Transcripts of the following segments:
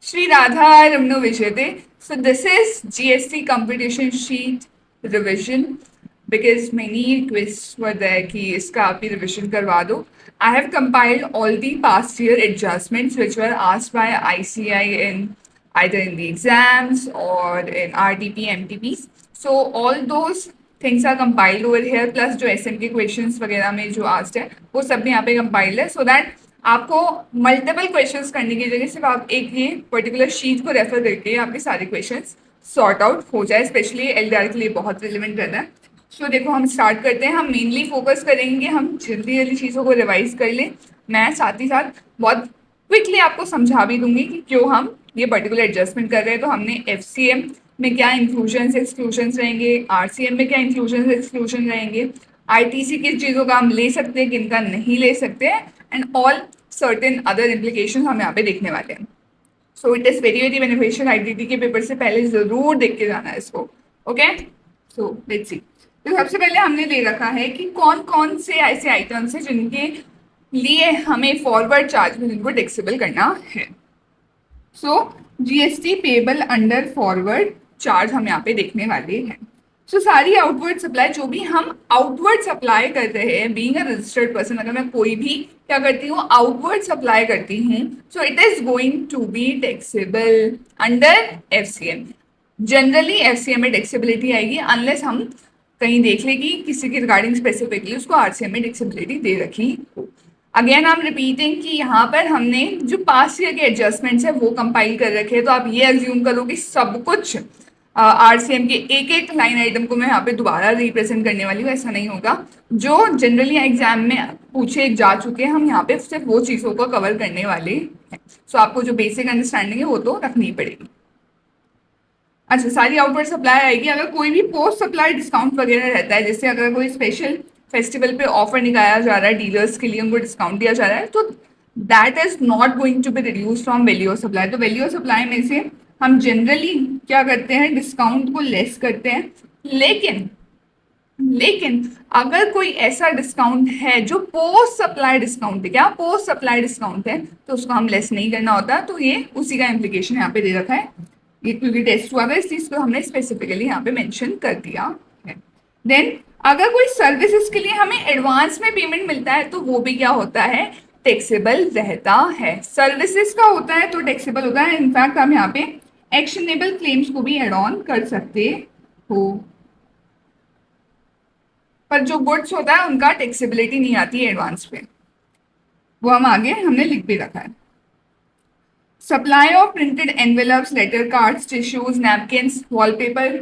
Sri Radha Ramno Vijayate. So this is GST competition sheet revision because many requests were there कि इसका आप ही revision करवा दो. I have compiled all the past year adjustments which were asked by ICI in either in the exams or in RTP, MTPs. So all those things are compiled over here plus जो SMK questions वगैरह में जो asked है वो सब भी यहाँ पे compiled है so that आपको मल्टीपल क्वेश्चंस करने की जगह सिर्फ आप एक ये पर्टिकुलर शीट को रेफर करके आपके सारे क्वेश्चंस सॉर्ट आउट हो जाए. स्पेशली एलडीआर के लिए बहुत रिलेवेंट रहता है. सो देखो हम स्टार्ट करते हैं. हम मेनली फोकस करेंगे हम जल्दी जल्दी चीज़ों को रिवाइज कर लें. मैं साथ ही साथ बहुत क्विकली आपको समझा भी दूंगी कि क्यों हम ये पर्टिकुलर एडजस्टमेंट कर रहे हैं. तो हमने एफसीएम में क्या इंक्लूजन एक्सक्लूजन रहेंगे, आरसीएम में क्या इंक्लूजन एक्सक्लूजन रहेंगे, आईटीसी किस चीज़ों का हम ले सकते हैं किन का नहीं ले सकते हैं and all certain other implication हम यहाँ पे देखने वाले हैं. So it is very very beneficial. ITT के पेपर से पहले ज़रूर देख के जाना है इसको. Okay so let's see. तो सबसे पहले हमने ले रखा है कि कौन कौन से ऐसे आइटम्स हैं जिनके लिए हमें फॉरवर्ड चार्ज में जिनको टैक्सेबल करना है. So GST payable under forward charge हम यहाँ पे देखने वाले हैं. सो सारी आउटवर्ड सप्लाई जो भी हम आउटवर्ड सप्लाई कर रहे हैं बीइंग अ रजिस्टर्ड पर्सन, अगर मैं कोई भी क्या करती हूँ आउटवर्ड सप्लाई करती हूँ so it is going to be taxable under FCM. Generally FCM में टैक्सेबिलिटी आएगी अनलेस हम कहीं देख लें कि किसी के रिगार्डिंग स्पेसिफिकली उसको आरसीएम में टैक्सेबिलिटी दे रखी हो. अगेन आई एम रिपीटिंग कि यहाँ पर हमने जो पास्ट ईयर के एडजस्टमेंट्स है वो कंपाइल कर रखे हैं. तो आप ये अज्यूम करो कि सब कुछ आरसीएम के एक एक लाइन आइटम को मैं यहाँ पे दोबारा रिप्रेजेंट करने वाली हूँ. ऐसा नहीं होगा. जो जनरली एग्जाम में पूछे जा चुके हैं हम यहाँ पे सिर्फ वो चीज़ों को कवर करने वाले हैं. सो आपको जो बेसिक अंडरस्टैंडिंग है वो तो रखनी पड़ेगी. अच्छा, सारी आउटवर्ड सप्लाई आएगी. अगर कोई भी पोस्ट सप्लाई डिस्काउंट वगैरह रहता है, जैसे अगर कोई स्पेशल फेस्टिवल पे ऑफर निकाला जा रहा है डीलर्स के लिए, उनको डिस्काउंट दिया जा रहा है, तो that is not going to be reduce from value of supply. तो वैल्यू ऑफ सप्लाई में से हम जनरली क्या करते हैं डिस्काउंट को लेस करते हैं. लेकिन लेकिन अगर कोई ऐसा डिस्काउंट है जो पोस्ट सप्लाई डिस्काउंट है, क्या पोस्ट सप्लाई डिस्काउंट है, तो उसको हम लेस नहीं करना होता. तो ये उसी का इम्प्लीकेशन यहाँ पे दे रखा है. ये क्योंकि टेस्ट हुआ था इस चीज को हमने स्पेसिफिकली यहाँ पे मेंशन कर दिया है. देन अगर कोई सर्विसेज के लिए हमें एडवांस में पेमेंट मिलता है तो वो भी क्या होता है टैक्सेबल रहता है. सर्विसेज का होता है तो टैक्सेबल होता है. इनफैक्ट हम यहाँ पे एक्शनेबल क्लेम्स को भी एड ऑन कर सकते हो. पर जो गुड्स होता है उनका टैक्सेबिलिटी नहीं आती है एडवांस पे. वो हम आगे हमने लिख भी रखा है. Supply of printed envelopes, letter cards, tissues, napkins, wallpaper,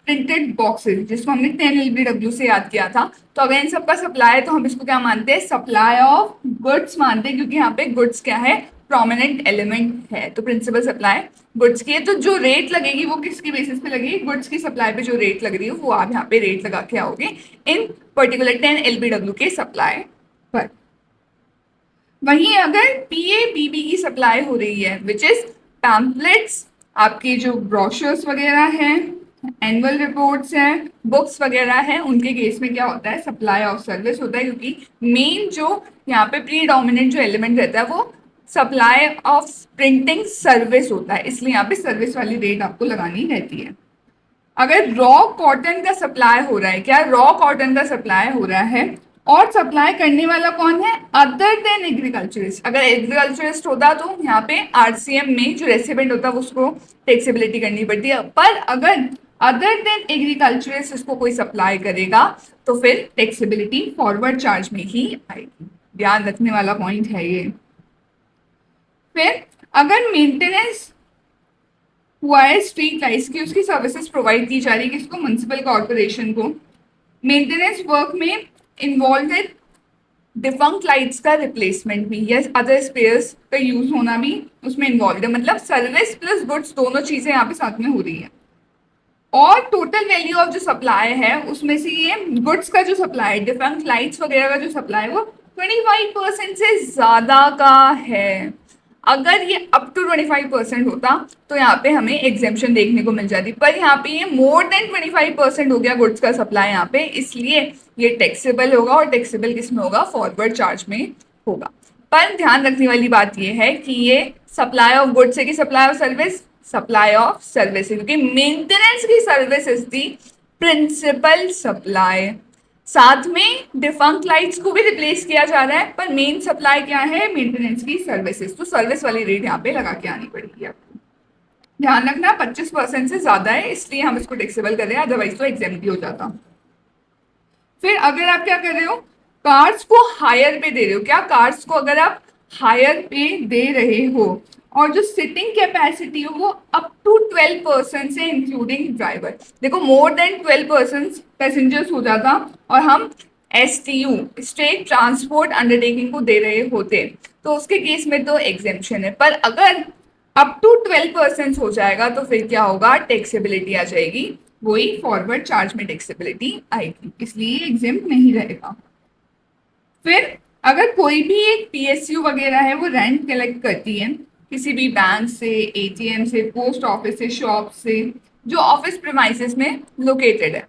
printed boxes जिसको हमने 10 LBW से याद किया था. तो अगर इन सबका सप्लाई है तो हम इसको क्या मानते हैं सप्लाई ऑफ गुड्स मानते हैं, क्योंकि यहाँ पे गुड्स क्या है प्रोमिनेंट एलिमेंट है. तो प्रिंसिपल सप्लाई गुड्स की है. तो जो रेट लगेगी वो किसकी बेसिस पे लगेगी, गुड्स की सप्लाई पे जो रेट लग रही है वो आप यहाँ पे रेट लगा के आओगे इन पर्टिकुलर 10 LBW के सप्लाई पर. वहीं अगर पीएबीबी की सप्लाई हो रही है विच इज पैम्पलेट्स, आपके जो ब्रोशर्स वगैरह हैं, एनुअल रिपोर्ट्स हैं, बुक्स वगैरह हैं, उनके केस में क्या होता है सप्लाई ऑफ सर्विस होता है. क्योंकि मेन जो यहाँ पे प्रीडोमिनेंट जो एलिमेंट रहता है वो सप्लाई ऑफ प्रिंटिंग सर्विस होता है, इसलिए यहाँ पे सर्विस वाली रेट आपको लगानी रहती है. अगर रॉ कॉटन का सप्लाई हो रहा है, क्या रॉ कॉटन का सप्लाई हो रहा है और सप्लाई करने वाला कौन है अदर देन एग्रीकल्चरिस्ट. अगर एग्रीकल्चरिस्ट होता तो यहाँ पे आरसीएम में जो रेसिडेंट होता है उसको टैक्सेबिलिटी करनी पड़ती है. पर अगर अदर देन एग्रीकल्चरिस्ट इसको कोई सप्लाई करेगा तो फिर टैक्सेबिलिटी फॉरवर्ड चार्ज में ही आएगी. ध्यान रखने वाला पॉइंट है ये. फिर अगर मेंटेनेंस हुआ है स्ट्रीट लाइट्स की, उसकी सर्विसेज प्रोवाइड की जा रही है किसको म्युनिसिपल कॉर्पोरेशन को. मेंटेनेंस वर्क में इन्वॉल्व है डिफंक्ट लाइट्स का रिप्लेसमेंट भी या अदर स्पेयर्स का यूज होना भी उसमें इन्वॉल्व है. मतलब सर्विस प्लस गुड्स दोनों चीजें यहाँ पे साथ में हो रही है. और टोटल वैल्यू ऑफ जो सप्लाई है उसमें से ये गुड्स का जो सप्लाई डिफंक्ट लाइट्स वगैरह का जो सप्लाई वो 25% से ज्यादा का है. अगर ये अप टू 25% होता तो यहाँ पे हमें एग्जेम्पशन देखने को मिल जाती. पर यहाँ पे ये मोर देन 25% हो गया गुड्स का सप्लाई यहाँ पे, इसलिए ये टैक्सेबल होगा. और टैक्सेबल किस में होगा फॉरवर्ड चार्ज में होगा. पर ध्यान रखने वाली बात ये है कि ये सप्लाई ऑफ गुड्स है कि supply of service, supply of service है, क्योंकि मेंटेनेंस की service is the principal supply. साथ में डिफंक्ट लाइट्स को भी रिप्लेस किया जा रहा है, पर मेन सप्लाई क्या है, मेंटेनेंस की सर्विसेज, तो सर्विस वाली रेट यहाँ पे लगा के आनी पड़ेगी आपको। ध्यान रखना 25% से ज्यादा है, इसलिए हम इसको टैक्सेबल कर रहे हैं, अदरवाइज तो एग्जाम भी हो जाता। फिर अगर आप क्या कर रहे हो, कार्स को हायर पे दे रहे हो, क्या कार्स को अगर आप हायर पे दे रहे हो और जो सिटिंग कैपेसिटी हो वो अप टू 12% से इंक्लूडिंग ड्राइवर, देखो मोर देन 12% पैसेंजर्स हो जाता और हम STU स्टेट ट्रांसपोर्ट अंडरटेकिंग को दे रहे होते, तो उसके केस में तो एग्जेम्पशन है। पर अगर अप टू 12% हो जाएगा तो फिर क्या होगा, टैक्सेबिलिटी आ जाएगी, वही फॉरवर्ड चार्ज में टैक्सेबिलिटी आएगी, इसलिए एग्जेम्प्ट नहीं रहेगा। फिर अगर कोई भी एक PSU वगैरह है वो रेंट कलेक्ट करती है किसी भी बैंक से, ATM से, पोस्ट ऑफिस से, शॉप से, जो ऑफिस प्रीमाइसेस में लोकेटेड है,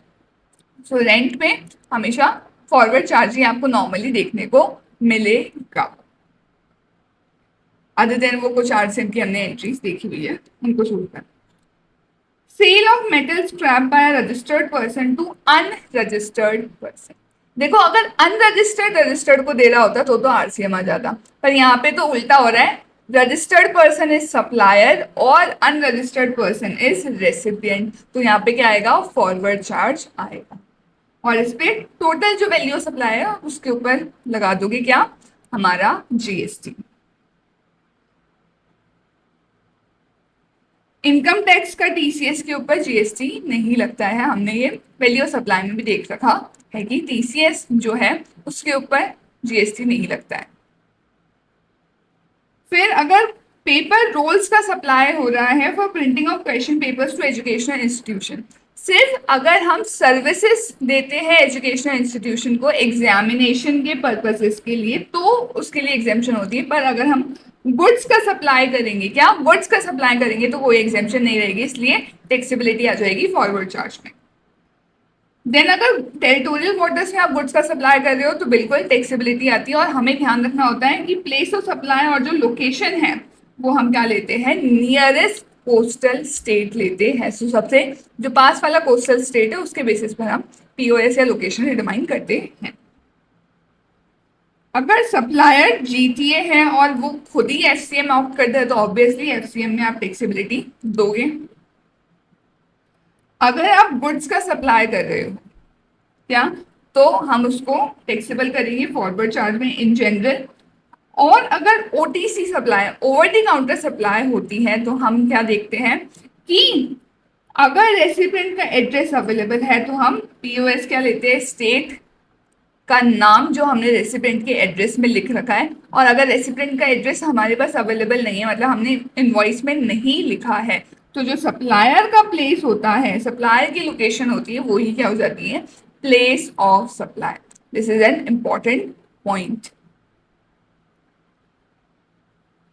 सो रेंट में हमेशा फॉरवर्ड चार्ज ही आपको नॉर्मली देखने को मिलेगा, अदर देन वो कुछ RCM की हमने एंट्रीज देखी हुई है उनको छोड़कर। Sale of metal scrap by registered person to unregistered person, देखो अगर अनरजिस्टर्ड रजिस्टर्ड को दे रहा होता तो RCM आ जाता, पर यहाँ पे तो उल्टा हो रहा है, रजिस्टर्ड पर्सन इज सप्लायर और अनरजिस्टर्ड पर्सन इज रेसिपिएंट, तो यहाँ पे क्या आएगा, फॉरवर्ड चार्ज आएगा, और इस पे टोटल जो वैल्यू सप्लाई है उसके ऊपर लगा दोगे क्या, हमारा GST। इनकम टैक्स का TCS के ऊपर GST नहीं लगता है, हमने ये वैल्यू सप्लाई में भी देख रखा है कि TCS जो है उसके ऊपर GST नहीं लगता है। फिर अगर पेपर रोल्स का सप्लाई हो रहा है for printing of question papers to educational institution, सिर्फ अगर हम सर्विसेज देते हैं एजुकेशनल इंस्टीट्यूशन को एग्जामिनेशन के पर्पसेस के लिए तो उसके लिए एग्जाम्पशन होती है, पर अगर हम गुड्स का सप्लाई करेंगे, क्या गुड्स का सप्लाई करेंगे तो कोई एग्जाम्पशन नहीं रहेगी, इसलिए टैक्सेबिलिटी आ जाएगी फॉरवर्ड चार्ज में। देन अगर टेरिटोरियल वाटर्स में आप गुड्स का सप्लाई कर रहे हो तो बिल्कुल टैक्सेबिलिटी आती है, और हमें ध्यान रखना होता है कि प्लेस ऑफ सप्लाई और जो लोकेशन है वो हम क्या लेते हैं, नियरेस्ट कोस्टल स्टेट लेते हैं, सो सबसे जो पास वाला कोस्टल स्टेट है उसके बेसिस पर हम POS या लोकेशन डिटरमाइन करते हैं। अगर सप्लायर GTA है और वो खुद ही FCM ऑप्ट करता है तो ऑब्वियसली FCM में आप टैक्सेबिलिटी दोगे। अगर आप गुड्स का सप्लाई कर रहे हो क्या, तो हम उसको टैक्सेबल करेंगे फॉरवर्ड चार्ज में इन जनरल, और अगर OTC supply, over the counter supply होती है तो हम क्या देखते हैं कि अगर रेसिपिएंट का एड्रेस अवेलेबल है तो हम POS क्या लेते हैं, स्टेट का नाम जो हमने रेसिपिएंट के एड्रेस में लिख रखा है, और अगर रेसिपिएंट का एड्रेस हमारे पास अवेलेबल नहीं है, मतलब हमने इनवॉइस में नहीं लिखा है, तो जो सप्लायर का प्लेस होता है, सप्लायर की लोकेशन होती है, वो ही क्या हो जाती है, place of supply. This is an important point.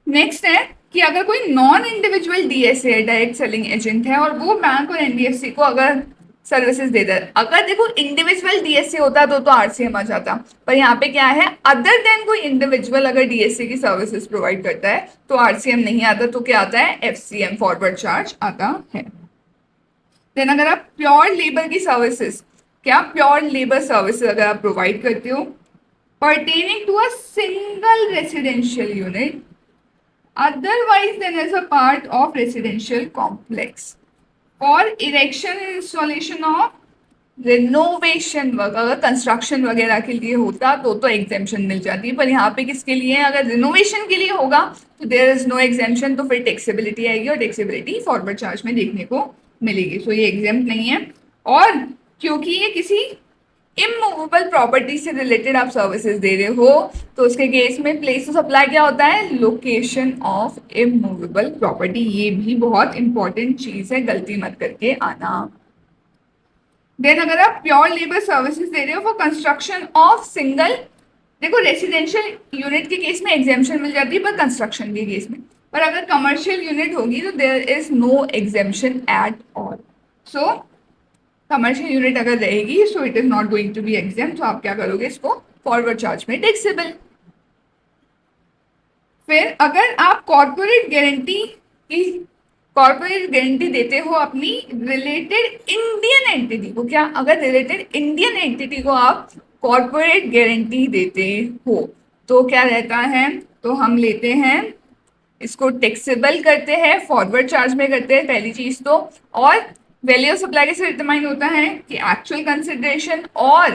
Next है कि अगर कोई नॉन इंडिविजुअल DSA है, डायरेक्ट सेलिंग एजेंट है, और वो बैंक और NBFC को अगर सर्विसेज देता है, अगर देखो इंडिविजुअल DSA होता तो RCM आ जाता, पर यहाँ पे क्या है, अदर देन कोई इंडिविजुअल अगर DSA की सर्विसेज प्रोवाइड करता है तो RCM नहीं आता, तो क्या आता है, FCM फॉरवर्ड चार्ज आता है। देन अगर आप प्योर लेबर की सर्विसेज, क्या प्योर लेबर सर्विसेज अगर आप प्रोवाइड करते हो pertaining to a single residential unit otherwise than as a part of residential complex or erection and installation of renovation work, अगर कंस्ट्रक्शन वगैरह के लिए होता तो एग्जेम्पशन मिल जाती है, पर यहाँ पे किसके लिए है, अगर रिनोवेशन के लिए होगा तो देयर इज नो एग्जेम्पशन, तो फिर टैक्सेबिलिटी आएगी और टैक्सेबिलिटी फॉरवर्ड चार्ज में देखने को मिलेगी, सो ये एग्जेम्प्ट नहीं है। और क्योंकि ये किसी इमूवेबल प्रॉपर्टी से रिलेटेड आप सर्विसेज दे रहे हो तो उसके केस में प्लेस ऑफ सप्लाई क्या होता है, लोकेशन ऑफ इमूवेबल प्रॉपर्टी, ये भी बहुत इंपॉर्टेंट चीज है, गलती मत करके आना। देन अगर आप प्योर लेबर सर्विसेज दे रहे हो फॉर कंस्ट्रक्शन ऑफ सिंगल, देखो रेसिडेंशियल यूनिट के केस में एग्जेम्पशन मिल जाती है पर कंस्ट्रक्शन के केस में, पर अगर कमर्शियल यूनिट होगी तो there is no exemption at all, so commercial unit अगर रहेगी so it is not going to be exempt, तो आप क्या करोगे, इसको फॉरवर्ड चार्ज में टैक्सेबल। फिर अगर आप कॉर्पोरेट गारंटी देते हो अपनी रिलेटेड इंडियन एंटिटी को, क्या अगर रिलेटेड इंडियन एंटिटी को आप कॉर्पोरेट गारंटी देते हो तो क्या रहता है, तो हम लेते हैं इसको टैक्सेबल करते हैं, फॉरवर्ड चार्ज में करते हैं पहली चीज तो, और वैल्यू ऑफ सप्लाई कैसे डिटरमाइन होता है कि एक्चुअल कंसिडरेशन और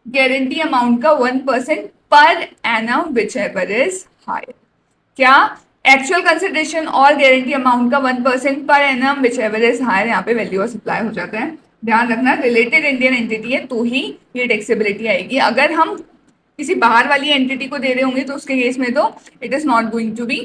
गारंटी अमाउंट का 1% per annum whichever is higher. क्या एक्चुअल कंसिडरेशन और गारंटी अमाउंट का 1% per annum whichever is higher, यहाँ पे वैल्यू ऑफ सप्लाई हो जाता है। ध्यान रखना रिलेटेड इंडियन एंटिटी है तो ही ये टैक्सेबिलिटी आएगी। अगर हम किसी बाहर वाली एंटिटी को दे रहे होंगे तो उसके केस में तो it is not going to be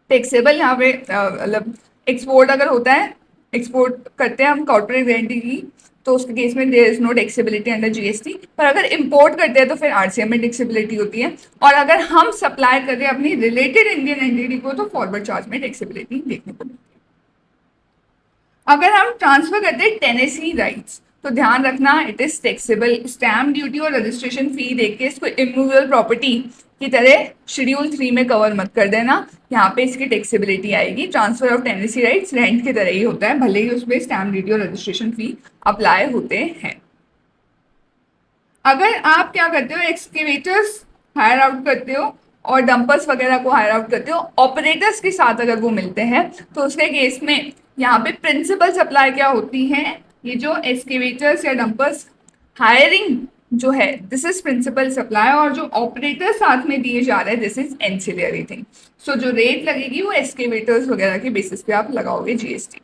taxable. यहाँ पे मतलब एक्सपोर्ट अगर होता है, एक्सपोर्ट करते हैं हम कॉर्पोरेट गारंटी की, तो उसके केस में there is no taxability under GST. पर अगर इंपोर्ट करते हैं तो फिर आरसीएम में टैक्सेबिलिटी होती है, और अगर हम सप्लाई कर रहे हैं अपनी रिलेटेड इंडियन एंटिटी को तो फॉरवर्ड चार्ज में टैक्सेबिलिटी देखने को मिलती है। अगर हम ट्रांसफर करते हैं टेनेसी राइट्स तो ध्यान रखना it is taxable. Stamp duty और रजिस्ट्रेशन फी देख के इसको इमूवेबल प्रॉपर्टी की तरह शेड्यूल 3 में कवर मत कर देना, यहाँ पे इसकी टैक्सेबिलिटी आएगी। Transfer of Tennessee rights rent की तरह ही होता है, भले ही उसमें स्टैम्प ड्यूटी और रजिस्ट्रेशन फी अप्लाई होते हैं। अगर आप क्या करते हो, एक्सकेवेटर्स हायर आउट करते हो और डंपर्स वगैरह को हायर आउट करते हो ऑपरेटर्स के साथ अगर वो मिलते हैं तो उसके केस में यहाँ पे प्रिंसिपल सप्लाई क्या होती है, ये जो एक्सकेवेटर्स या डंपर्स हायरिंग जो है दिस इज प्रिंसिपल सप्लाई, और जो ऑपरेटर साथ में दिए जा रहे हैं दिस इज एंसिलरी थिंग। सो जो रेट लगेगी वो एक्सकेवेटर्स वगैरह के बेसिस पे आप लगाओगे जीएसटी।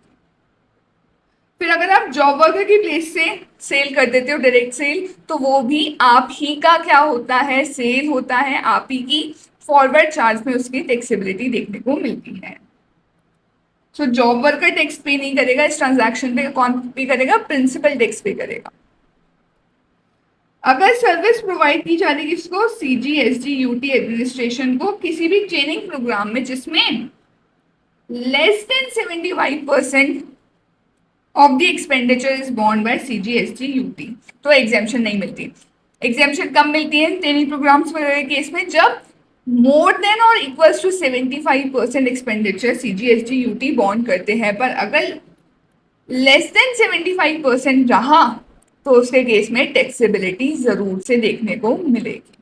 फिर अगर आप जॉब वर्कर की प्लेस से सेल कर देते हो डायरेक्ट सेल तो वो भी आप ही का क्या होता है, सेल होता है, आप ही की फॉरवर्ड चार्ज में उसकी टैक्सेबिलिटी देखने को मिलती है। सो जॉब वर्कर टैक्स पे नहीं करेगा इस ट्रांजैक्शन पे, कौन पे करेगा, प्रिंसिपल टैक्स पे करेगा। अगर सर्विस प्रोवाइड की जा रही है किसको, सीजीएसटी यूटी एडमिनिस्ट्रेशन को, किसी भी ट्रेनिंग प्रोग्राम में जिसमें less than 75% of the expenditure is borne by CGST UT, तो एग्जेम्पशन नहीं मिलती। एग्जेम्पशन कब मिलती है ट्रेनिंग प्रोग्राम्स वगैरह के केस में, जब मोर देन और equals to 75% expenditure CGST UT borne करते हैं। पर अगर लेस देन 75% रहा तो उसके केस में टैक्सेबिलिटी जरूर से देखने को मिलेगी।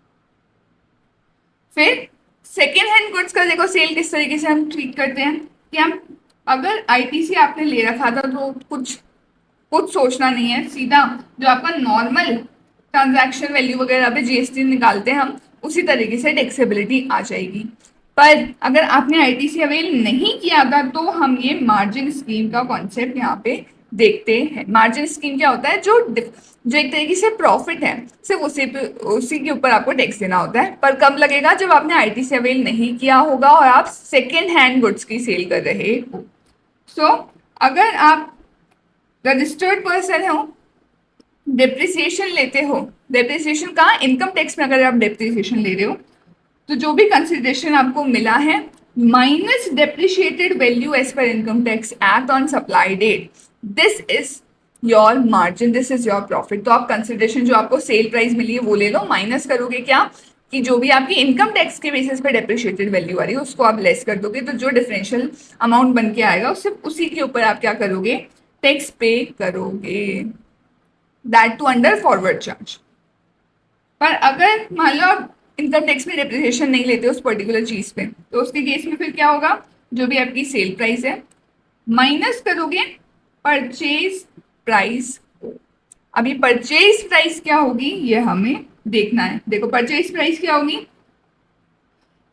फिर सेकेंड हैंड गुड्स का देखो सेल किस तरीके से हम ट्रीट करते हैं कि हम अगर आईटीसी आपने ले रखा था तो कुछ सोचना नहीं है, सीधा जो आपका नॉर्मल ट्रांजैक्शन वैल्यू वगैरह पे जीएसटी निकालते हैं हम उसी तरीके से टैक्सेबिलिटी आ जाएगी। पर अगर आपने आईटीसी अवेल नहीं किया था तो हम ये मार्जिन स्कीम का कॉन्सेप्ट यहाँ पे देखते हैं। मार्जिन स्कीम क्या होता है, जो एक तरीके से प्रॉफिट है सिर्फ उसी के ऊपर आपको टैक्स देना होता है, पर कब लगेगा, जब आपने आईटीसी अवेल नहीं किया होगा और आप सेकेंड हैंड गुड्स की सेल कर रहे हो। सो अगर आप रजिस्टर्ड पर्सन हो, डेप्रिसिएशन लेते हो, डेप्रिसिएशन का इनकम टैक्स में अगर आप डेप्रिसिएशन ले रहे हो तो जो भी कंसिडरेशन आपको मिला है minus depreciated value as per income tax act on supply date, this is your margin, this is your profit. तो आप कंसिडरेशन जो आपको सेल प्राइस मिली है वो ले लो, माइनस करोगे क्या कि जो भी आपकी इनकम टैक्स के बेसिस पे डेप्रिशिएटेड वैल्यू आ रही है उसको आप लेस कर दोगे, तो जो डिफरेंशियल अमाउंट बन के आएगा उससे उसी के ऊपर आप क्या करोगे, टैक्स पे करोगे, that too under forward charge. पर अगर मान लो आप इनकम टैक्स में डेप्रिसिएशन नहीं लेते उस पर्टिकुलर चीज पे तो उसके केस में फिर क्या होगा, जो भी आपकी सेल प्राइस है माइनस करोगे परचेज प्राइस को। अभी परचेज प्राइस क्या होगी ये हमें देखना है। देखो परचेज प्राइस क्या होगी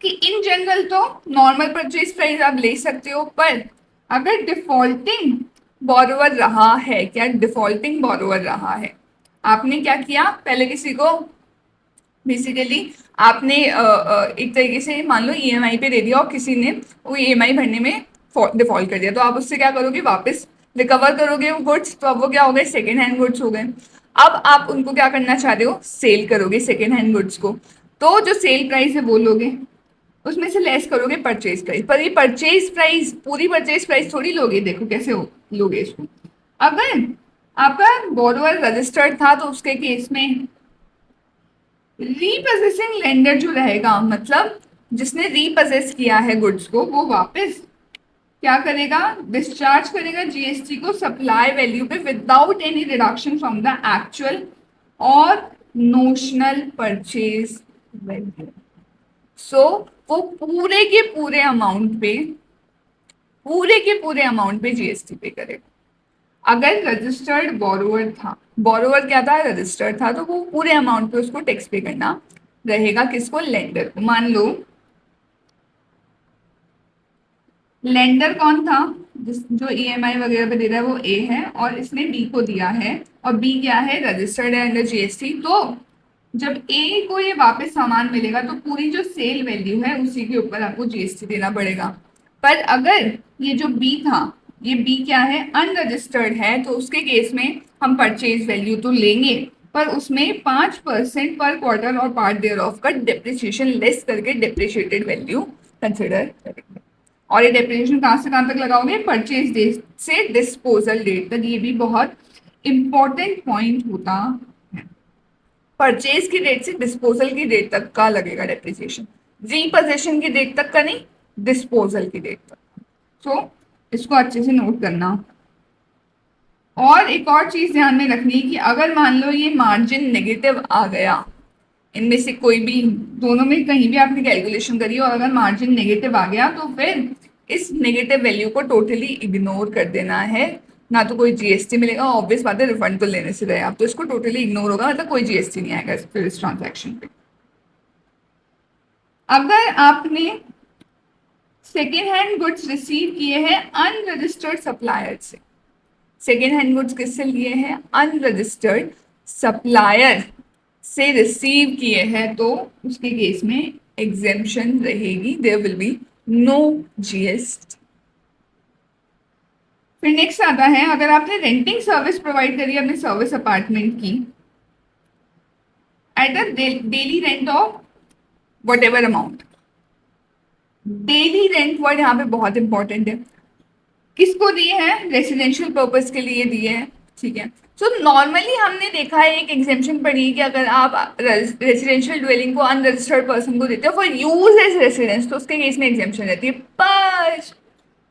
कि इन जनरल तो नॉर्मल परचेज प्राइस आप ले सकते हो, पर अगर डिफॉल्टिंग बोरोवर रहा है, क्या डिफॉल्टिंग बोरोवर रहा है, आपने क्या किया, पहले किसी को बेसिकली आपने एक तरीके से मान लो ईएमआई पे दे दिया और किसी ने वो ईएमआई भरने में डिफॉल्ट कर दिया, तो आप उससे क्या करोगे, वापस रिकवर करोगे वो गुड्स, तो अब वो क्या हो गए, सेकेंड हैंड गुड्स हो गए। अब आप उनको क्या करना चाह रहे हो, सेल करोगे सेकेंड हैंड गुड्स को, तो जो सेल प्राइस है वो लोगे, उसमें से लेस करोगे परचेज प्राइस। पर ये परचेज प्राइस पूरी परचेज प्राइस थोड़ी लोगे, देखो कैसे लोगे इसको। अगर आपका बोरोवर रजिस्टर्ड था तो उसके केस में रीपोजेसिंग लेंडर जो रहेगा, मतलब जिसने रीपजेस किया है गुड्स को वो वापस क्या करेगा, डिस्चार्ज करेगा जीएसटी को सप्लाई वैल्यू पे without any reduction from the actual और नोशनल परचेज वैल्यू। सो वो पूरे के पूरे अमाउंट पे जीएसटी पे करेगा। अगर रजिस्टर्ड बोरोवर था, बोरोवर क्या था, रजिस्टर्ड था, तो वो पूरे अमाउंट पे उसको टैक्स पे करना रहेगा। किसको, लेंडर को। मान लो लेंडर कौन था, जो ईएमआई वगैरह पे दे रहा है वो ए है, और इसने बी को दिया है, और बी क्या है, रजिस्टर्ड है अंडर जीएसटी। तो जब ए को ये वापस सामान मिलेगा तो पूरी जो सेल वैल्यू है उसी के ऊपर आपको जीएसटी देना पड़ेगा। पर अगर ये जो बी था, ये बी क्या है, अनरजिस्टर्ड है, तो उसके केस में हम परचेज वैल्यू तो लेंगे, पर उसमें 5% पर क्वार्टर और पार्ट देयर ऑफ का डिप्रिसिएशन लेस करके डिप्रिशिएटेड वैल्यू कंसिडर करेंगे। और ये डेप्रिसिएशन कहाँ से कहाँ तक लगाओगे, परचेज डेट से डिस्पोजल डेट तक। ये भी बहुत इंपॉर्टेंट पॉइंट होता है। परचेज की डेट से डिस्पोजल की डेट तक का लगेगा डेप्रिसिएशन, रीपोजीशन की डेट तक का नहीं, डिस्पोजल की डेट तक। सो इसको अच्छे से नोट करना। और एक और चीज ध्यान में रखनी है कि अगर मान लो ये मार्जिन नेगेटिव आ गया, इनमें से कोई भी, दोनों में कहीं भी आपने कैलकुलेशन करी और अगर मार्जिन नेगेटिव आ गया तो फिर इस नेगेटिव वैल्यू को टोटली इग्नोर कर देना है। ना तो कोई जीएसटी मिलेगा, ऑब्वियस बात है, रिफंड तो लेने से रहे आप, तो इसको टोटली इग्नोर होगा, मतलब कोई जीएसटी नहीं आएगा फिर इस ट्रांजैक्शन पे। अगर आपने सेकेंड हैंड गुड्स रिसीव किए हैं अनरजिस्टर्ड सप्लायर से, सेकेंड हैंड गुड्स किससे लिए हैं, अनरजिस्टर्ड सप्लायर से रिसीव किए हैं, तो उसके केस में एग्जेम्पशन रहेगी, there will be no GST. फिर नेक्स्ट आता है, अगर आपने रेंटिंग सर्विस प्रोवाइड करी अपने सर्विस अपार्टमेंट की at a daily rent of whatever amount. Daily rent word यहाँ पे बहुत इंपॉर्टेंट है। किसको दिए हैं, रेसिडेंशियल पर्पस के लिए दिए हैं, ठीक है। सो नॉर्मली हमने देखा है, एक एग्जेम्पशन पढ़ी है कि अगर आप रेसिडेंशियल ड्वेलिंग को अनरजिस्टर्ड पर्सन को देते हो फॉर यूज एज रेसिडेंस, तो उसके केस में एग्जेम्पशन रहती है। पर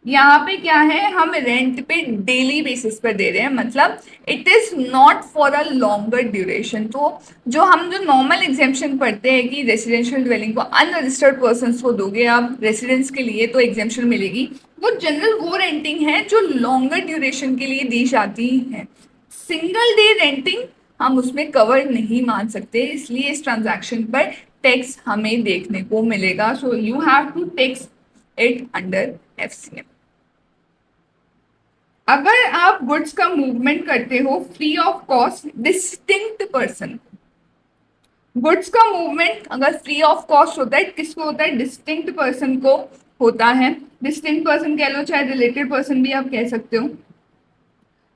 यहाँ पे क्या है, हम रेंट पे डेली बेसिस पर दे रहे हैं, मतलब it is not for a longer duration. तो जो नॉर्मल एग्जेम्पशन पढ़ते हैं कि रेसिडेंशियल ड्वेलिंग को अनरजिस्टर्ड पर्सन को दोगे आप रेसिडेंस के लिए तो एग्जेम्पशन मिलेगी, वो जनरल वो रेंटिंग है जो लॉन्गर ड्यूरेशन के लिए दी जाती है। सिंगल डे रेंटिंग हम उसमें कवर नहीं मान सकते, इसलिए इस ट्रांजैक्शन पर टैक्स हमें देखने को मिलेगा। So you have to tax it under FCM. अगर आप गुड्स का मूवमेंट करते हो free of cost distinct person, goods का मूवमेंट अगर फ्री ऑफ कॉस्ट होता है, किसको होता है, डिस्टिंक्ट पर्सन को होता है। डिस्टिंक्ट पर्सन कह लो, चाहे रिलेटेड पर्सन भी आप कह सकते हो।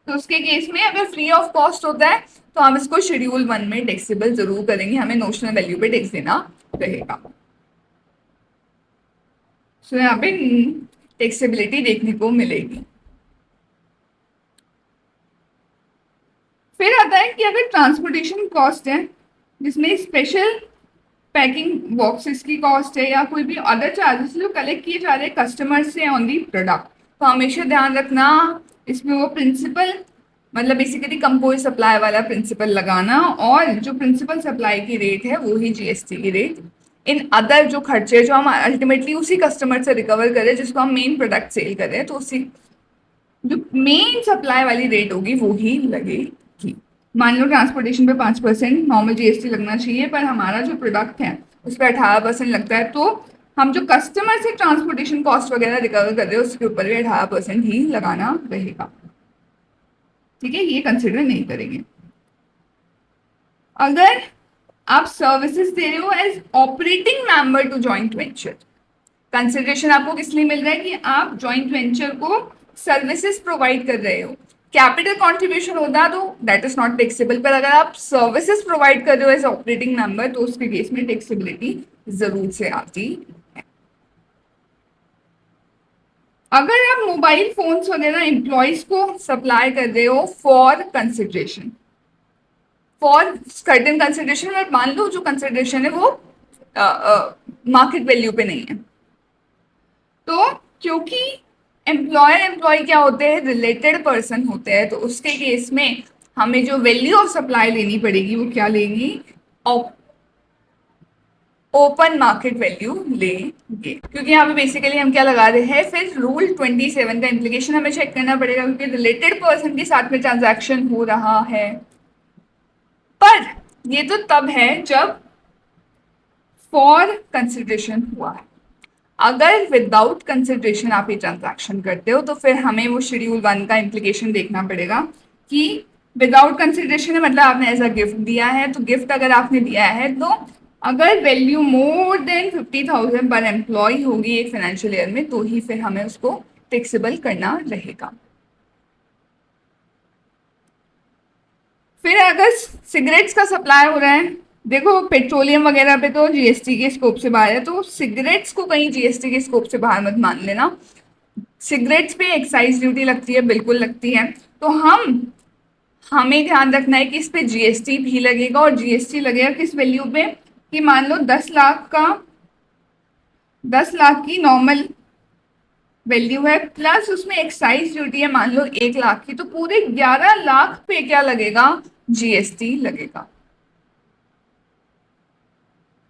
तो उसके केस में अगर फ्री ऑफ कॉस्ट होता है तो हम इसको शेड्यूल 1 में टैक्सेबल जरूर करेंगे, हमें नोशनल वैल्यू पे टैक्स देना रहेगा। सो यहाँ पे टैक्सेबिलिटी देखने को मिलेगी। फिर आता है कि अगर ट्रांसपोर्टेशन कॉस्ट है, जिसमें स्पेशल पैकिंग बॉक्सेस की कॉस्ट है या कोई भी अदर चार्जेस जो कलेक्ट किए जा रहे हैं कस्टमर से ऑन दी प्रोडक्ट, तो हमेशा ध्यान रखना इसमें वो प्रिंसिपल, मतलब बेसिकली कंपोज सप्लाई वाला प्रिंसिपल लगाना, और जो प्रिंसिपल सप्लाई की रेट है वो ही जीएसटी की रेट। इन अदर जो खर्चे जो हम अल्टीमेटली उसी कस्टमर से रिकवर करें जिसको हम मेन प्रोडक्ट सेल करें, तो उसी जो मेन सप्लाई वाली रेट होगी वो ही लगेगी। मान लो ट्रांसपोर्टेशन पे 5% नॉर्मल जीएसटी लगना चाहिए, पर हमारा जो प्रोडक्ट है उस पर 18% लगता है, तो हम जो कस्टमर से ट्रांसपोर्टेशन कॉस्ट वगैरह रिकवर कर रहे हैं उसके ऊपर भी 18% ही लगाना रहेगा, ठीक है, ये कंसिडर नहीं करेंगे। अगर आप सर्विसेज दे रहे हो as operating member to joint venture, consideration आपको किस लिए मिल रहा है कि आप जॉइंट वेंचर को सर्विसेज प्रोवाइड कर रहे हो। कैपिटल कंट्रीब्यूशन होता तो दैट इज नॉट टैक्सेबल, पर अगर आप सर्विसेज प्रोवाइड कर रहे हो एज ऑपरेटिंग मेंबर तो उसके केस में टैक्सेबिलिटी जरूर से आती है। अगर आप मोबाइल फोन्स वगैरह एम्प्लॉयज को सप्लाई कर रहे हो for consideration, for certain consideration, मान लो जो कंसिडरेशन है वो मार्केट वैल्यू पे नहीं है। तो क्योंकि एम्प्लॉयर एम्प्लॉय क्या होते हैं, रिलेटेड पर्सन होते हैं, तो उसके केस में हमें जो वैल्यू ऑफ सप्लाई लेनी पड़ेगी वो क्या लेंगी, ओपन मार्केट वैल्यू लेंगे। क्योंकि यहाँ पे बेसिकली हम क्या लगा रहे हैं, फिर रूल 27 का इम्प्लीकेशन हमें चेक करना पड़ेगा, क्योंकि रिलेटेड पर्सन के साथ में ट्रांजैक्शन हो रहा है। पर ये तो तब है जब फॉर कंसिडरेशन हुआ है। अगर विदाउट कंसिडरेशन आप ये ट्रांजैक्शन करते हो तो फिर हमें वो शेड्यूल 1 का इम्प्लीकेशन देखना पड़ेगा कि विदाउट कंसिडरेशन है, मतलब आपने एज अ गिफ्ट दिया है। तो गिफ्ट अगर आपने दिया है तो अगर वैल्यू मोर देन 50,000 पर एम्प्लॉय होगी एक फाइनेंशियल ईयर में, तो ही फिर हमें उसको टैक्सेबल करना रहेगा। फिर अगर सिगरेट्स का सप्लाई हो रहा है, देखो पेट्रोलियम वगैरह पे तो जीएसटी के स्कोप से बाहर है, तो सिगरेट्स को कहीं जीएसटी के स्कोप से बाहर मत मान लेना। सिगरेट्स पे एक्साइज ड्यूटी लगती है, बिल्कुल लगती है। तो हमें ध्यान रखना है कि इस पे जीएसटी भी लगेगा, और जीएसटी लगेगा किस वैल्यू पे, कि मान लो 10 लाख की नॉर्मल वैल्यू है, प्लस उसमें एक्साइज ड्यूटी है मान लो 1 लाख की, तो पूरे 11 लाख पे क्या लगेगा, जीएसटी लगेगा।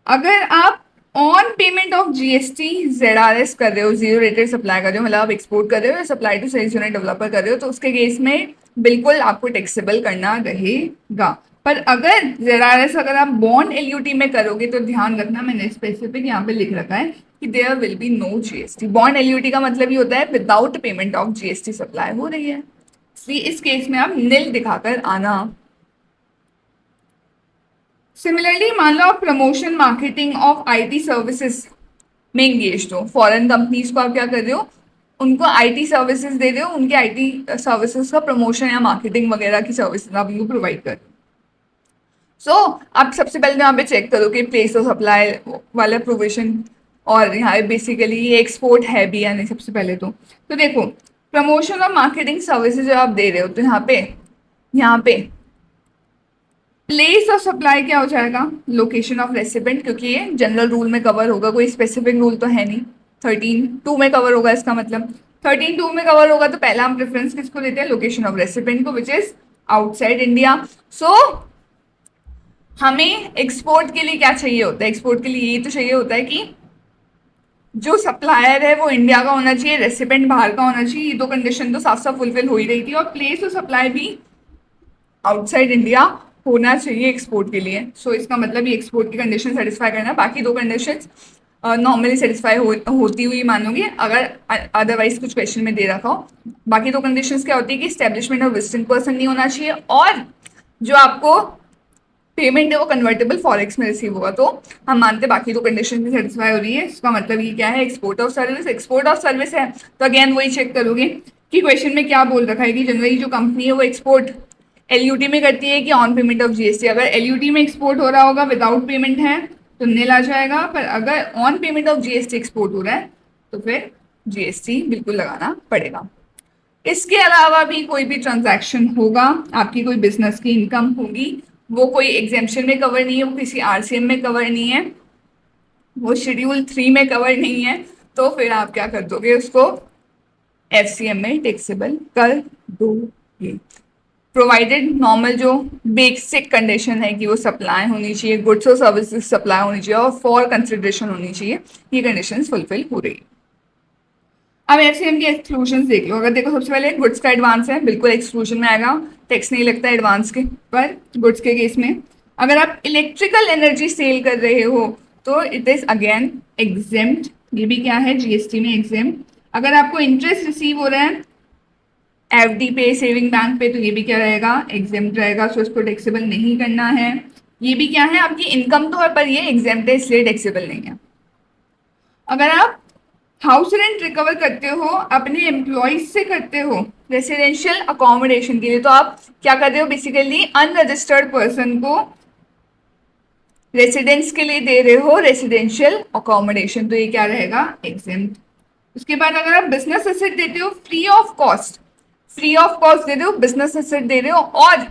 अगर आप on payment of GST ZRS कर रहे हो, जीरो रेटेड सप्लाई कर रहे हो, मतलब आप एक्सपोर्ट कर रहे हो या supply to sales unit developer कर रहे हो, तो उसके केस में बिल्कुल आपको टैक्सेबल करना रहेगा। पर अगर ZRS अगर आप बॉन्ड एलयूटी में करोगे तो ध्यान रखना, मैंने स्पेसिफिक यहाँ पे लिख रखा है कि there will be no GST. Bond LUT का मतलब ये होता है without payment of GST supply हो रही है, इसलिए इस केस में आप नील दिखाकर आना। सिमिलरली मान लो आप promotion marketing of IT services में एंगेज हो, फॉरेन कंपनीज को आप क्या कर रहे हो, उनको आईटी सर्विसेज दे रहे हो, उनके आईटी सर्विसेज का प्रमोशन या मार्केटिंग वगैरह की सर्विसेज आप उनको प्रोवाइड कर रहे हो। सो आप सबसे पहले यहाँ पे चेक करो कि प्लेस ऑफ सप्लाई वाला प्रोविजन, और यहाँ बेसिकली ये एक्सपोर्ट है भी या नहीं सबसे पहले तो देखो प्रमोशन और मार्केटिंग सर्विसेज जो आप दे रहे हो, तो यहाँ पे प्लेस ऑफ सप्लाई क्या हो जाएगा, लोकेशन ऑफ रेसिपेंट, क्योंकि ये जनरल रूल में कवर होगा, कोई स्पेसिफिक रूल तो है नहीं। 13(2) में कवर होगा, इसका मतलब 13(2) में कवर होगा, तो पहला हम प्रेफरेंस किसको देते हैं, लोकेशन ऑफ रेसिपेंट को, विच इज आउटसाइड इंडिया। सो हमें एक्सपोर्ट के लिए क्या चाहिए होता है, एक्सपोर्ट के लिए ये तो चाहिए होता है कि जो सप्लायर है वो इंडिया का होना चाहिए, रेसिपेंट बाहर का होना चाहिए। ये दो कंडीशन तो साफ साफ फुलफिल हो ही रही थी, और प्लेस ऑफ सप्लाई भी आउटसाइड इंडिया होना चाहिए एक्सपोर्ट के लिए। सो इसका मतलब ये एक्सपोर्ट की कंडीशन सेटिस्फाई करना, बाकी दो कंडीशन नॉर्मली सेटिस्फाई होती हुई मानोगे अगर अदरवाइज कुछ क्वेश्चन में दे रखा हो। बाकी दो कंडीशंस क्या होती है कि स्टैब्लिशमेंट ऑफ विजिटिंग पर्सन नहीं होना चाहिए, और जो आपको पेमेंट है वो कन्वर्टेबल फॉरेक्स में रिसीव होगा। तो हम मानते हैं बाकी दो कंडीशन भी सेटिस्फाई हो रही है। इसका मतलब ये क्या है, export of service. Export of service है तो अगेन वही चेक करोगे कि क्वेश्चन में क्या बोल रखा है कि जनरली जो कंपनी है वो एक्सपोर्ट एलयूटी में करती है कि ऑन पेमेंट ऑफ जीएसटी। अगर एलयूटी में एक्सपोर्ट हो रहा होगा विदाउट पेमेंट है तो नील आ जाएगा, पर अगर on payment of GST export हो रहा है तो फिर जीएसटी बिल्कुल लगाना पड़ेगा। इसके अलावा भी कोई भी ट्रांजैक्शन होगा, आपकी कोई बिजनेस की इनकम होगी, वो कोई एग्जेम्पशन में कवर नहीं है, वो किसी आरसीएम में कवर नहीं है, वो शेड्यूल 3 में कवर नहीं है, तो फिर आप क्या कर दोगे, उसको एफसीएम में टैक्सेबल कर दोगे। प्रोवाइडेड नॉर्मल जो बेसिक कंडीशन है कि वो सप्लाई होनी चाहिए, गुड्स और सर्विसेज सप्लाई होनी चाहिए और फॉर कंसिडरेशन होनी चाहिए, ये कंडीशंस फुलफिल हो रही है। अब एफसीएम की एक्सक्लूजन देख लो। अगर देखो सबसे पहले गुड्स का एडवांस है, बिल्कुल एक्सक्लूजन में आएगा, टैक्स नहीं लगता एडवांस के पर। गुड्स के केस में अगर आप इलेक्ट्रिकल एनर्जी सेल कर रहे हो तो इट इज अगेन एग्जेम्प्ट, ये भी क्या है जीएसटी में एग्जेम्प्ट। अगर आपको इंटरेस्ट रिसीव हो रहा है एफडी पे, सेविंग बैंक पे, तो ये भी क्या रहेगा, एग्जेम्प्ट रहेगा, सो इसको टैक्सेबल नहीं करना है। ये भी क्या है, आपकी इनकम तो है पर ये एग्जेम्प्ट है इसलिए टैक्सेबल नहीं है। अगर आप हाउस रेंट रिकवर करते हो, अपने एम्प्लॉयज से करते हो रेसिडेंशियल अकोमोडेशन के लिए, तो आप क्या कर रहे हो, बेसिकली अनरजिस्टर्ड पर्सन को रेसिडेंस के लिए दे रहे हो रेसिडेंशियल अकोमोडेशन, तो ये क्या रहेगा, एग्जेम्प्ट। उसके बाद अगर आप बिजनेस एसेट देते हो free of cost, free of cost दे रहे हो, बिजनेस एसेट दे रहे हो, और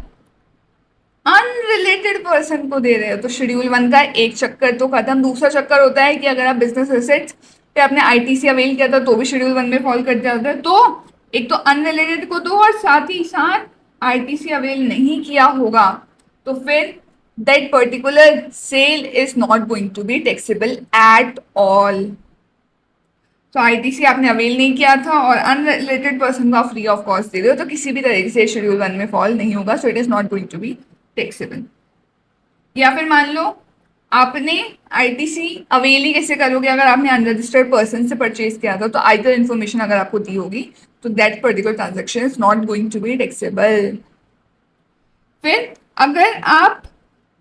अनरिलेटेड पर्सन को दे रहे हो तो शेड्यूल 1 का एक चक्कर तो खत्म। दूसरा चक्कर होता है कि अगर आप बिजनेस एसेट्स पे अपने आईटीसी अवेल किया था तो भी शेड्यूल 1 में फॉल कर जाता है। तो एक तो अनरिलेटेड को दो और साथ ही साथ आईटीसी अवेल नहीं किया होगा तो फिर that particular sale is not going to be taxable at all. तो आईटीसी आपने अवेल नहीं किया था और अनरिलेटेड पर्सन को आप फ्री ऑफ कॉस्ट दे रहे हो तो किसी भी तरीके से शेड्यूल 1 में फॉल नहीं होगा, so it is not going to be taxable. या फिर मान लो आपने आईटीसी अवेल ही कैसे करोगे अगर आपने अनरजिस्टर्ड पर्सन से परचेज किया था, तो आइदर इन्फॉर्मेशन अगर आपको दी होगी तो that particular transaction is not going to be taxable. फिर अगर आप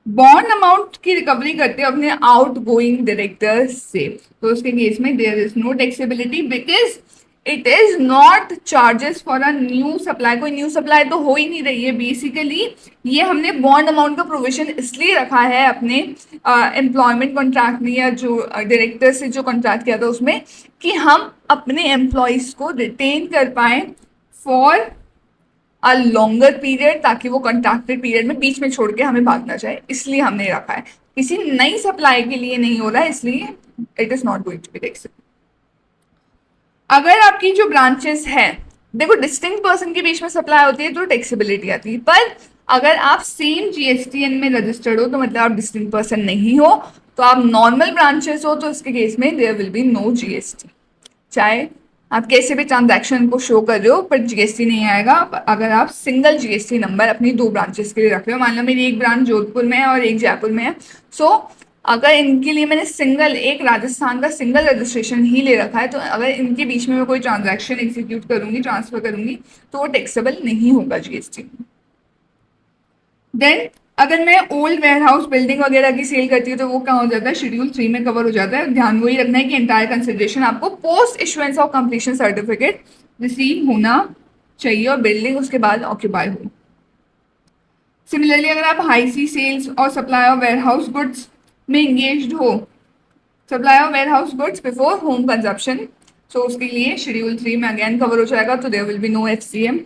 बॉन्ड अमाउंट की रिकवरी करते हो अपने आउट गोइंग डायरेक्टर से तो उसके केस में there is no taxability because it is not charges for a new supply. कोई न्यू सप्लाई तो हो ही नहीं रही है बेसिकली। ये हमने बॉन्ड अमाउंट का प्रोविजन इसलिए रखा है अपने एम्प्लॉयमेंट कॉन्ट्रैक्ट में या जो डायरेक्टर से जो कॉन्ट्रैक्ट किया था उसमें कि हम अपने एम्प्लॉयज को रिटेन कर पाए फॉर अ लॉन्गर पीरियड, ताकि वो कॉन्ट्रैक्टेड पीरियड में बीच में छोड़ के हमें भागना चाहे, इसलिए हमने रखा है। किसी नई सप्लाई के लिए नहीं हो रहा है, इसलिए it is not going to be taxable. अगर आपकी जो ब्रांचेस है, देखो डिस्टिंक्ट पर्सन के बीच में सप्लाई होती है तो टैक्सेबिलिटी आती है, पर अगर आप सेम जीएसटीएन में रजिस्टर्ड हो तो मतलब आप डिस्टिंक्ट पर्सन नहीं हो। तो आप नॉर्मल ब्रांचेस हो तो इसके केस में there will be no GST. चाहे आप कैसे भी ट्रांजैक्शन को शो कर रहे हो पर जीएसटी नहीं आएगा अगर आप सिंगल जीएसटी नंबर अपनी दो ब्रांचेस के लिए रख रहे हो। मान लो मेरी एक ब्रांच जोधपुर में है और एक जयपुर में है, सो अगर इनके लिए मैंने सिंगल एक राजस्थान का सिंगल रजिस्ट्रेशन ही ले रखा है तो अगर इनके बीच में मैं कोई ट्रांजैक्शन एग्जीक्यूट करूंगी, ट्रांसफर करूंगी, तो वो टैक्सेबल नहीं होगा जीएसटी। देन अगर मैं ओल्ड वेयर हाउस बिल्डिंग वगैरह की सेल करती हूँ तो वो कहाँ हो जाता है, शेड्यूल 3 में कवर हो जाता है। ध्यान वही रखना है कि एंटायर कंसिडरेशन आपको post issuance of completion certificate receive होना चाहिए और बिल्डिंग उसके बाद ऑक्यूपाई हो। सिमिलरली अगर आप हाई सी सेल्स और supply of warehouse goods में इंगेज्ड हो, supply of warehouse goods before home consumption, so उसके लिए शेड्यूल 3 में अगेन कवर हो जाएगा, तो there will be no FCM.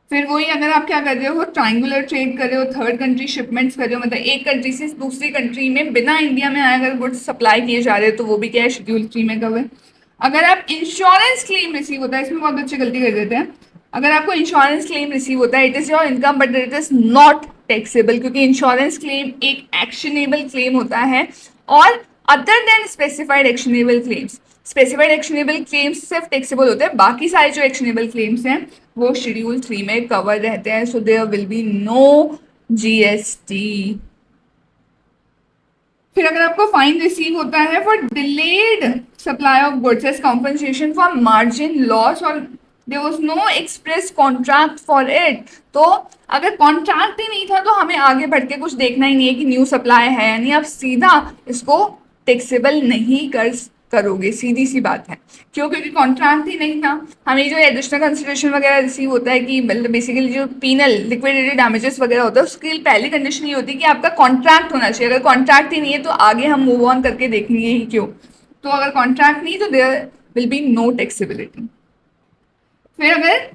फिर वही अगर आप क्या कर रहे हो, ट्राइंगुलर ट्रेड कर रहे हो, थर्ड कंट्री शिपमेंट्स कर रहे हो, मतलब एक कंट्री से दूसरी कंट्री में बिना इंडिया में आए अगर गुड्स सप्लाई किए जा रहे हो तो वो भी क्या है, शेड्यूल 3 में कवर। अगर आप इंश्योरेंस क्लेम रिसीव होता है, इसमें बहुत अच्छी गलती कर देते हैं, अगर आपको इंश्योरेंस क्लेम रिसीव होता है it is your income but it is not taxable, क्योंकि इंश्योरेंस क्लेम एक एक्शनेबल क्लेम होता है और other than specified actionable claims, specified actionable claims सिर्फ टैक्सेबल होते हैं, बाकी सारे जो एक्शनेबल क्लेम्स हैं वो शेड्यूल 3 में कवर रहते हैं, so there will be no GST. फिर अगर आपको फाइन रिसीव होता है for delayed supply of goods as compensation for margin loss और there was no express contract for it, तो अगर कॉन्ट्रैक्ट ही नहीं था तो हमें आगे बढ़ के कुछ देखना ही नहीं है कि न्यू सप्लाई है, यानी आप सीधा इसको टैक्सेबल नहीं करोगे, सीधी सी बात है। क्यों? क्योंकि कॉन्ट्रैक्ट ही नहीं था। हमें जो एडिशनल कंसिडरेशन वगैरह रिसीव होता है कि मतलब बेसिकली जो पीनल लिक्विडेटेड डैमेजेस वगैरह होता है उसकी पहली कंडीशन ये होती है कि आपका कॉन्ट्रैक्ट होना चाहिए। अगर कॉन्ट्रैक्ट ही नहीं है तो आगे हम मूव ऑन करके देखेंगे ही क्यों। तो अगर कॉन्ट्रैक्ट नहीं तो there will be no taxability. फिर अगर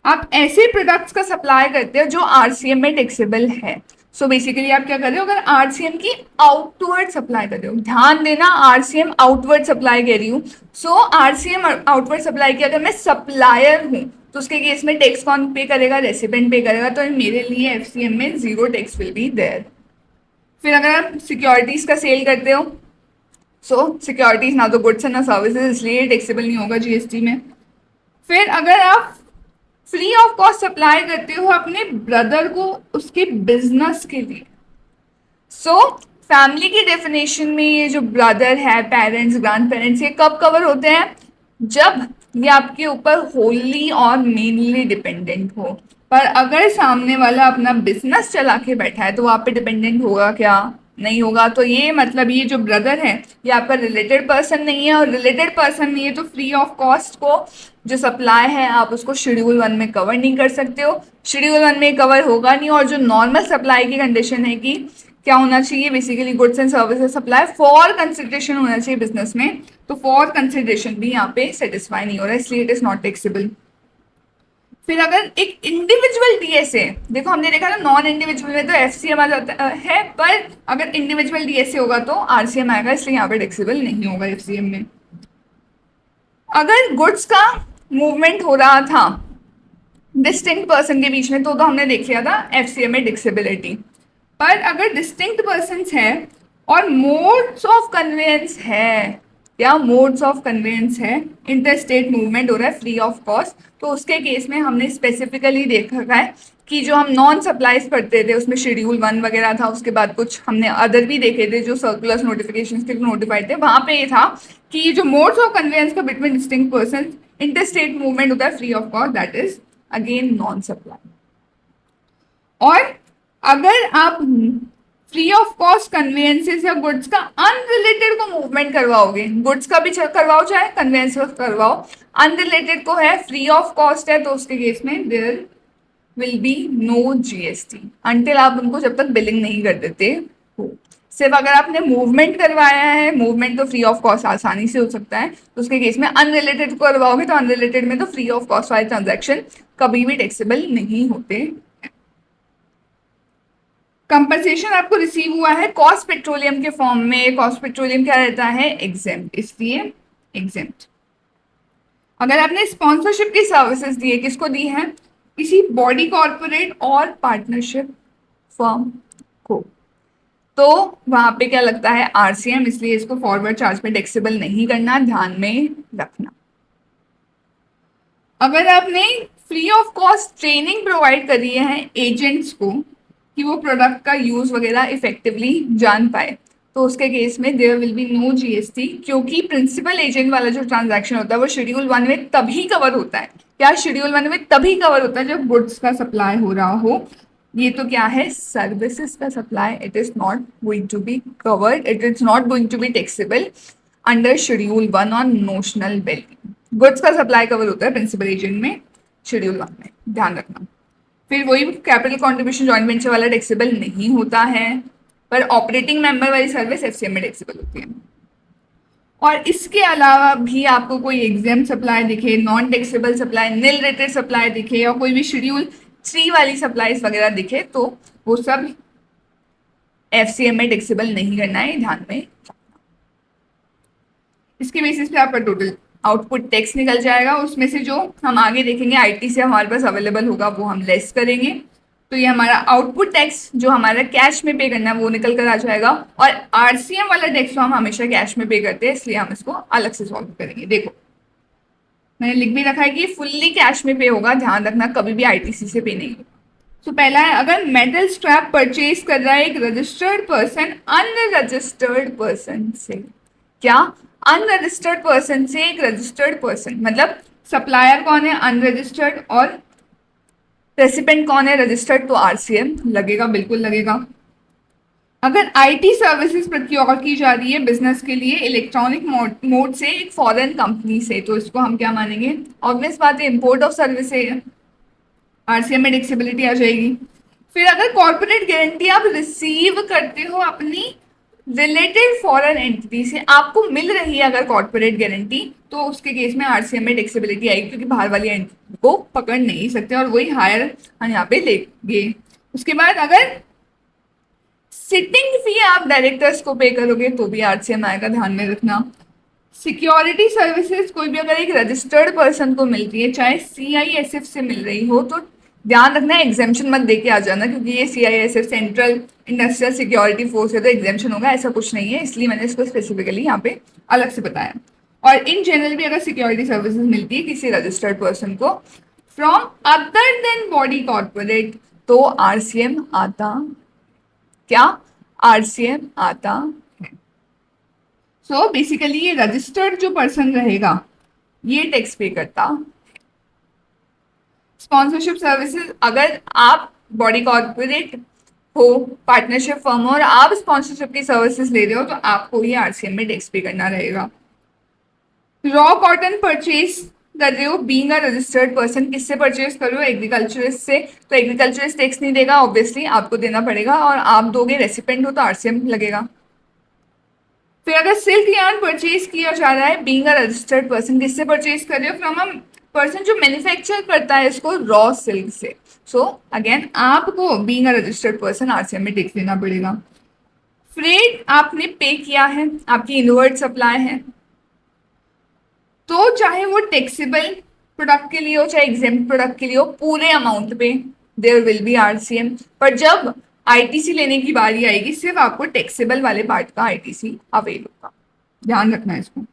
आप ऐसे प्रोडक्ट्स का सप्लाई करते हो जो आरसीएम में टैक्सेबल है, सो बेसिकली आप क्या कर रहे हो, अगर आरसीएम की आउटवर्ड सप्लाई कर रहे हो, ध्यान देना आरसीएम आउटवर्ड सप्लाई कह रही हूँ, सो आरसीएम आउटवर्ड सप्लाई की अगर मैं सप्लायर हूँ तो उसके केस में टैक्स कौन पे करेगा, रेसिडेंट पे करेगा, तो मेरे लिए एफसीएम में zero tax will be there. फिर अगर आप सिक्योरिटीज का सेल करते हो, सो सिक्योरिटीज ना तो गुड्स है ना सर्विसेज, इसलिए टैक्सेबल नहीं होगा जीएसटी में। फिर अगर आप फ्री ऑफ कॉस्ट सप्लाई करते हो अपने ब्रदर को उसके बिजनेस के लिए, सो फैमिली की डेफिनेशन में ये जो ब्रदर है, पेरेंट्स, ग्रैंड पेरेंट्स, ये कब कवर होते हैं, जब ये आपके ऊपर होली और मेनली डिपेंडेंट हो। पर अगर सामने वाला अपना बिजनेस चला के बैठा है तो वो आप पे डिपेंडेंट होगा क्या, नहीं होगा। तो ये मतलब ये जो ब्रदर है ये आपका रिलेटेड पर्सन नहीं है, और रिलेटेड पर्सन नहीं है तो फ्री ऑफ कॉस्ट को जो सप्लाई है आप उसको शेड्यूल 1 में कवर नहीं कर सकते हो, शेड्यूल 1 में कवर होगा नहीं। और जो नॉर्मल सप्लाई की कंडीशन है कि क्या होना चाहिए, basically goods and services supply for consideration होना चाहिए बिजनेस में, तो फॉर कंसिडरेशन भी यहाँ पे सेटिस्फाई नहीं हो रहा है, इसलिए इट इज नॉट टैक्सेबल। फिर अगर एक इंडिविजुअल डीएसए, देखो हमने देखा ना नॉन इंडिविजुअल में तो एफसीएम आ जाता है, पर अगर इंडिविजुअल डीएसए होगा तो आरसीएम आएगा, इसलिए यहाँ पे टैक्सेबल नहीं होगा एफसीएम में। अगर गुड्स का मूवमेंट हो रहा था डिस्टिंक्ट पर्सन के बीच में तो हमने देख लिया था एफसीएम में डिसेबिलिटी। पर अगर डिस्टिंक्ट पर्सन है और मोड्स ऑफ कन्वेंस है, या मोड्स ऑफ कन्वेंस है, इंटर स्टेट मूवमेंट हो रहा है फ्री ऑफ कॉस्ट, तो उसके केस में हमने स्पेसिफिकली देखा है कि जो हम नॉन सप्लाईज पढ़ते थे उसमें शेड्यूल 1 वगैरह था, उसके बाद कुछ हमने अदर भी देखे थे जो सर्कुलर्स नोटिफिकेशंस के नोटिफाइड थे, वहां पे ये था कि जो मोड्स ऑफ कन्वेंस का between distinct person inter state movement होता है free of cost, that is again non supply. और अगर आप फ्री ऑफ कॉस्ट कन्वेंसेस या गुड्स का अनरिलेटेड को मूवमेंट करवाओगे, गुड्स का भी करवाओ चाहे कन्वेंस का करवाओ, अनरिलेटेड को है फ्री ऑफ कॉस्ट है, तो उसके केस में there will be no GST until आप उनको जब तक बिलिंग नहीं कर देते हो। सिर्फ अगर आपने मूवमेंट करवाया है, मूवमेंट तो फ्री ऑफ कॉस्ट आसानी से हो सकता है, तो उसके केस में अनरिलेटेड करवाओगे तो अनरिलेटेड में तो फ्री ऑफ कॉस्ट वाले ट्रांजैक्शन कभी भी टैक्सेबल नहीं होते। कंपनसेशन आपको रिसीव हुआ है कॉस्ट पेट्रोलियम के फॉर्म में, कॉस्ट पेट्रोलियम क्या रहता है एग्जेम्प्ट, इसलिए एग्जेम्प्ट। अगर आपने स्पॉन्सरशिप की सर्विसेज दी है, किसको दी है, किसी बॉडी कॉर्पोरेट और पार्टनरशिप फर्म को, तो वहां पे क्या लगता है आरसीएम, इसलिए इसको फॉरवर्ड चार्ज पे टैक्सेबल नहीं करना, ध्यान में रखना। अगर आपने free of cost training provide करी है एजेंट्स को कि वो प्रोडक्ट का यूज वगैरह इफेक्टिवली जान पाए, तो उसके केस में there will be no GST, क्योंकि प्रिंसिपल एजेंट वाला जो ट्रांजैक्शन होता है वो शेड्यूल 1 में तभी कवर होता है। क्या शेड्यूल 1 में तभी कवर होता है जब गुड्स का सप्लाई हो रहा हो, ये तो क्या है सर्विसेज का supply, it is not going to be covered, it is not going to be taxable under schedule 1 on notional value. Goods का सप्लाई कवर होता है प्रिंसिपल एजेंट में शेड्यूल 1 में, ध्यान रखना। फिर वही कैपिटल कॉन्ट्रीब्यूशन जॉइंट वेंचर वाला टैक्सेबल नहीं होता है, पर ऑपरेटिंग मेंबर वाली सर्विस एफसीएम में टैक्सेबल होती है। और इसके अलावा भी आपको कोई एग्जाम सप्लाई दिखे, नॉन टैक्सेबल सप्लाई, निल रेटेड सप्लाई दिखे, या कोई भी शेड्यूल 3 वाली सप्लाईज वगैरह दिखे, तो वो सब एफसीएम में टैक्सेबल नहीं करना है, ध्यान में रखना। इसके बेसिस पे आपका टोटल आउटपुट टैक्स निकल जाएगा, उसमें से जो हम आगे देखेंगे आईटी से हमारे पास अवेलेबल होगा वो हम लेस करेंगे, तो ये हमारा आउटपुट टैक्स जो हमारा कैश में पे करना है वो निकल कर आ जाएगा। और आरसीएम वाला टैक्स तो हम हमेशा कैश में पे करते हैं, इसलिए हम इसको अलग से सॉल्व करेंगे। देखो मैंने लिख भी रखा है कि फुल्ली कैश में पे होगा, ध्यान रखना कभी भी आईटीसी से पे नहीं होगा। तो पहला है, अगर मेटल स्क्रैप परचेज कर रहा है एक रजिस्टर्ड पर्सन अनरजिस्टर्ड पर्सन से, क्या अनरजिस्टर्ड पर्सन से एक रजिस्टर्ड पर्सन, मतलब सप्लायर कौन है अनरजिस्टर्ड और रेसिपेंट कौन है रजिस्टर्ड, तो आरसीएम लगेगा, बिल्कुल लगेगा। अगर आईटी सर्विसेज प्रोक्योर की जा रही है बिजनेस के लिए इलेक्ट्रॉनिक मोड से एक फॉरेन कंपनी से, तो इसको हम क्या मानेंगे, ऑब्वियस बात है इंपोर्ट ऑफ सर्विस है, आरसीएम में टैक्सेबिलिटी आ जाएगी। फिर अगर कॉर्पोरेट गारंटी आप रिसीव करते हो अपनी रिलेटेड फॉरेन एंटिटी से, आपको मिल रही है अगर कॉर्पोरेट गारंटी, तो उसके केस में आरसीएम में टैक्सेबिलिटी आएगी, क्योंकि बाहर वाली एंटिटी को पकड़ नहीं सकते और वही हायर हम यहाँ पे लेंगे। उसके बाद अगर सिटिंग फी आप डायरेक्टर्स को पे करोगे तो भी आरसीएम आएगा, ध्यान में रखना। सिक्योरिटी सर्विसेज कोई भी अगर एक रजिस्टर्ड पर्सन को मिल रही है, चाहे सीआईएसएफ से मिल रही हो, तो ध्यान रखना एग्जाम्शन मत देके आ जाना, क्योंकि ये CISF central industrial security force है तो एग्जाम्शन होगा, ऐसा कुछ नहीं है, इसलिए मैंने इसको स्पेसिफिकली यहाँ पे अलग से बताया। और इन जनरल भी अगर सिक्योरिटी सर्विसेज मिलती है किसी रजिस्टर्ड पर्सन को from other than body corporate, तो आरसीएम आता, क्या आरसीएम आता है। सो बेसिकली ये रजिस्टर्ड जो पर्सन रहेगा ये टैक्स पे करता। स्पॉन्सरशिप सर्विसेज, अगर आप बॉडी कॉर्पोरेट हो, पार्टनरशिप फर्म हो और आप स्पॉन्सरशिप की सर्विसेज ले रहे हो, तो आपको ही आरसीएम में टैक्स पे करना रहेगा। रॉ कॉटन परचेज कर रहे हो बीइंग अ रजिस्टर्ड पर्सन, किससे परचेज कर रहे हो एग्रीकल्चरिस्ट से, तो एग्रीकल्चरिस्ट टैक्स नहीं देगा, ऑब्वियसली आपको देना पड़ेगा, और आप दोगे रेसिपेंट हो तो आरसीएम लगेगा। फिर अगर सिल्क यार्न परचेज किया जा रहा है बीइंग अ रजिस्टर्ड पर्सन, किससे परचेज कर रहे हो फ्रॉम अ पर्सन जो मैन्युफैक्चर करता है इसको रॉ सिल्क से। सो अगेन आपको being a registered person RCM में टिक देना पड़ेगा। फ्रेट आपने पे किया है, आपकी इनवर्ड सप्लाई है, तो चाहे वो टैक्सेबल प्रोडक्ट के लिए हो चाहे एग्जेम्प्ट प्रोडक्ट के लिए हो, पूरे अमाउंट पे देयर विल बी आरसीएम। पर जब आईटीसी लेने की बारी आएगी सिर्फ आपको टैक्सेबल वाले पार्ट का आईटीसी अवेल होगा, ध्यान रखना है इसको।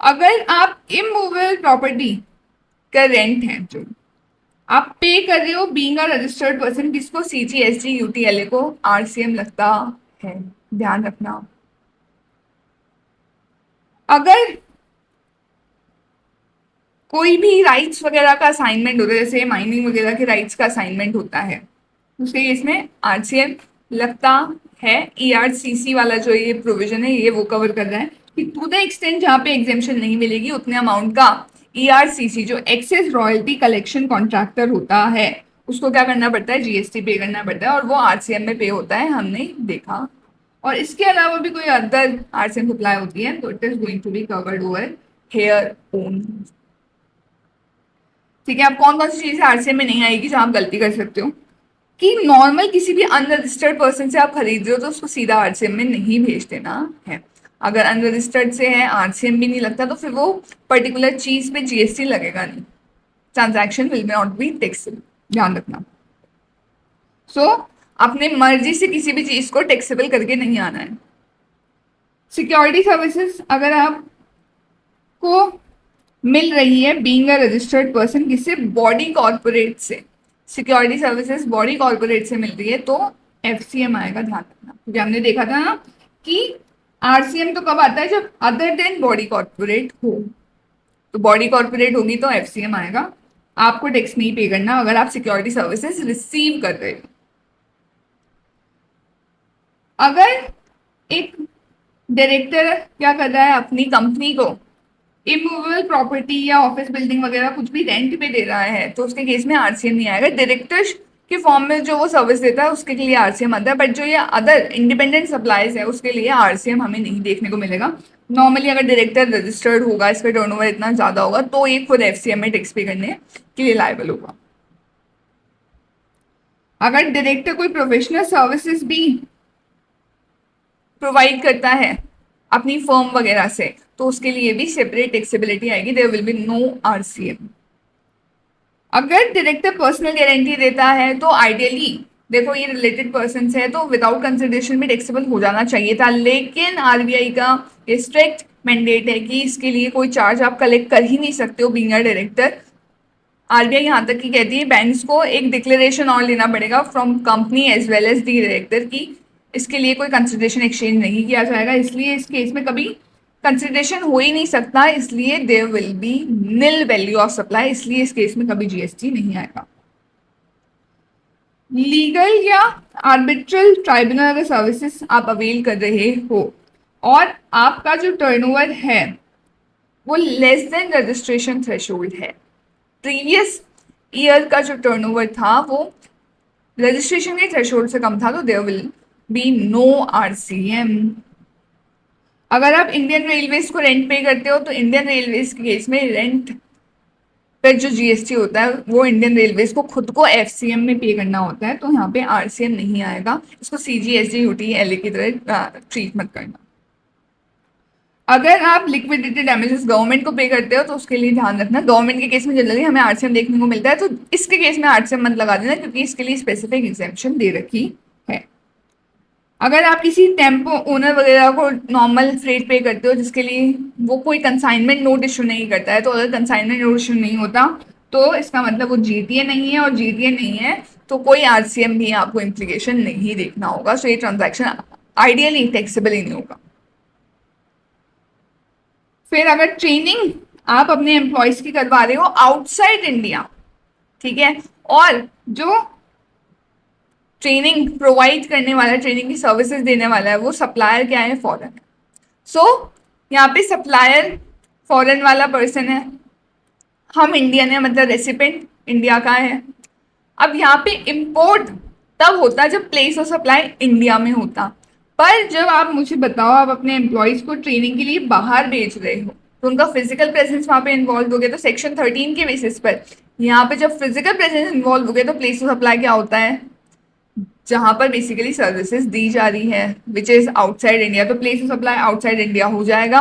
अगर आप इमूवेबल प्रॉपर्टी का रेंट है जो आप पे कर रहे हो बीइंग अ रजिस्टर्ड पर्सन, किसको, सीजीएसटी यूटीएलए को आरसीएम लगता है, ध्यान रखना। अगर कोई भी राइट्स वगैरह का असाइनमेंट होता है, जैसे माइनिंग वगैरह के राइट्स का असाइनमेंट होता है, उसके केस में आरसीएम लगता है। ईआरसीसी वाला जो ये प्रोविजन है ये वो कवर कर रहा है कि टू द एक्सटेंट जहाँ पे एग्जेम्पशन नहीं मिलेगी उतने अमाउंट का ईआरसीसी जो एक्सेस रॉयल्टी कलेक्शन कॉन्ट्रैक्टर होता है उसको क्या करना पड़ता है, जीएसटी पे करना पड़ता है, और वो आरसीएम में पे होता है, हमने देखा। और इसके अलावा भी कोई अदर आरसीएम सप्लाई होती है तो it is going to be covered over here on. ठीक है, अब कौन कौन सी चीजें आरसीएम में नहीं आएगी जो आप गलती कर सकते हो कि नॉर्मल किसी भी अनरजिस्टर्ड पर्सन से आप खरीद रहे हो तो उसको सीधा आरसीएम में नहीं भेज देना है। अगर अनरजिस्टर्ड से है आरसीएम भी नहीं लगता तो फिर वो पर्टिकुलर चीज पे जीएसटी लगेगा नहीं, transaction will not be taxable, ध्यान रखना। सो अपने मर्जी से किसी भी चीज को टैक्सेबल करके नहीं आना है। सिक्योरिटी सर्विसेज अगर आपको मिल रही है बीइंग अ रजिस्टर्ड पर्सन किससे, बॉडी कॉर्पोरेट से, सिक्योरिटी सर्विसेज बॉडी कॉर्पोरेट से मिल रही है तो एफसीएम आएगा, ध्यान रखना। क्योंकि हमने देखा था ना कि आरसीएम तो कब आता है जब अदर देन बॉडी कॉर्पोरेट हो, तो बॉडी कॉर्पोरेट होगी तो एफसीएम आएगा। आपको टैक्स नहीं पे करना अगर आप सिक्योरिटी सर्विसेज रिसीव कर रहे हो। अगर एक डायरेक्टर क्या कर रहा है अपनी कंपनी को इमूवेबल प्रॉपर्टी या ऑफिस बिल्डिंग वगैरह कुछ भी रेंट पे दे रहा है तो उसके केस में आरसीएम नहीं आएगा। डायरेक्टर के फॉर्म में जो वो सर्विस देता है उसके लिए आरसीएम आता है, बट जो ये अदर इंडिपेंडेंट सप्लाईज है उसके लिए आरसीएम हमें नहीं देखने को मिलेगा। नॉर्मली अगर डायरेक्टर रजिस्टर्ड होगा, इसका टर्नओवर इतना ज्यादा होगा तो ये खुद एफसीएम में टैक्स पे करने के लिए लायबल होगा। अगर डायरेक्टर कोई प्रोफेशनल सर्विसेज भी प्रोवाइड करता है अपनी फर्म वगैरह से तो उसके लिए भी सेपरेट टैक्सेबिलिटी आएगी, there will be no RCM. अगर डायरेक्टर पर्सनल गारंटी देता है तो आइडियली देखो ये रिलेटेड पर्सन है तो विदाउट कंसिडरेशन में टैक्सेबल हो जाना चाहिए था, लेकिन आरबीआई का ये स्ट्रिक्ट मैंडेट है कि इसके लिए कोई चार्ज आप कलेक्ट कर ही नहीं सकते हो बीइंग अ डायरेक्टर। आरबीआई यहाँ तक की कहती है बैंक्स को एक डिक्लेरेशन और लेना पड़ेगा from company as well as the director की इसके लिए कोई कंसिडरेशन एक्सचेंज नहीं किया जाएगा, इसलिए इस केस में कभी कंसिडरेशन हो ही नहीं सकता, इसलिए there will be nil value of supply, इसलिए इस केस में कभी जीएसटी नहीं आएगा। लीगल या आर्बिट्रल ट्राइब्यूनल अगर सर्विसेज आप अवेल कर रहे हो और आपका जो टर्नओवर है वो लेस देन रजिस्ट्रेशन थ्रेशोल्ड है, प्रीवियस ईयर का जो टर्नओवर था वो रजिस्ट्रेशन के थ्रेशोल्ड से कम था तो there will be no RCM. अगर आप इंडियन रेलवेज को रेंट पे करते हो तो इंडियन रेलवेज के केस में रेंट पर जो जीएसटी होता है वो इंडियन रेलवेज को खुद को एफसीएम में पे करना होता है तो यहाँ पे आरसीएम नहीं आएगा, इसको सीजीएसटी यूटीएलए की तरह ट्रीट मत करना। अगर आप लिक्विडिटी डैमेजेस गवर्नमेंट को पे करते हो तो उसके लिए ध्यान रखना, गवर्नमेंट के केस में जनरली हमें आरसीएम देखने को मिलता है तो इसके केस में आरसीएम मत लगा देना क्योंकि इसके लिए स्पेसिफिक एग्जेम्पशन दे रखी है। अगर आप किसी टेम्पो ओनर वगैरह को नॉर्मल फ्रेट पे करते हो जिसके लिए वो कोई कंसाइनमेंट नोट इशू नहीं करता है तो अगर कंसाइनमेंट नोट इशू नहीं होता तो इसका मतलब वो जीटीए नहीं है, और जीटीए नहीं है तो कोई आरसीएम भी आपको इम्प्लीकेशन नहीं देखना होगा, सो ये ट्रांजैक्शन आइडियली टैक्सेबल ही नहीं होगा। फिर अगर ट्रेनिंग आप अपने एम्प्लॉयज की करवा रहे हो आउटसाइड इंडिया, ठीक है, और जो ट्रेनिंग प्रोवाइड करने वाला है, ट्रेनिंग की सर्विसेज देने वाला है वो सप्लायर क्या है, फॉरेन है। सो यहाँ पे सप्लायर फॉरेन वाला पर्सन है, हम इंडियन है, मतलब रेसिपेंट इंडिया का है। अब यहाँ पे इम्पोर्ट तब होता है जब प्लेस ऑफ सप्लाई इंडिया में होता, पर जब आप मुझे बताओ आप अपने एम्प्लॉयज को ट्रेनिंग के लिए बाहर भेज रहे हो तो उनका फिजिकल प्रेजेंस वहाँ पे इन्वॉल्व हो गया, तो सेक्शन 13 के बेसिस पर यहाँ पे जब फिजिकल प्रेजेंस इन्वॉल्व हो गया तो प्लेस ऑफ सप्लाई क्या होता है, जहां पर बेसिकली सर्विसेज दी जा रही है विच इज आउटसाइड इंडिया, तो place of supply outside India हो जाएगा।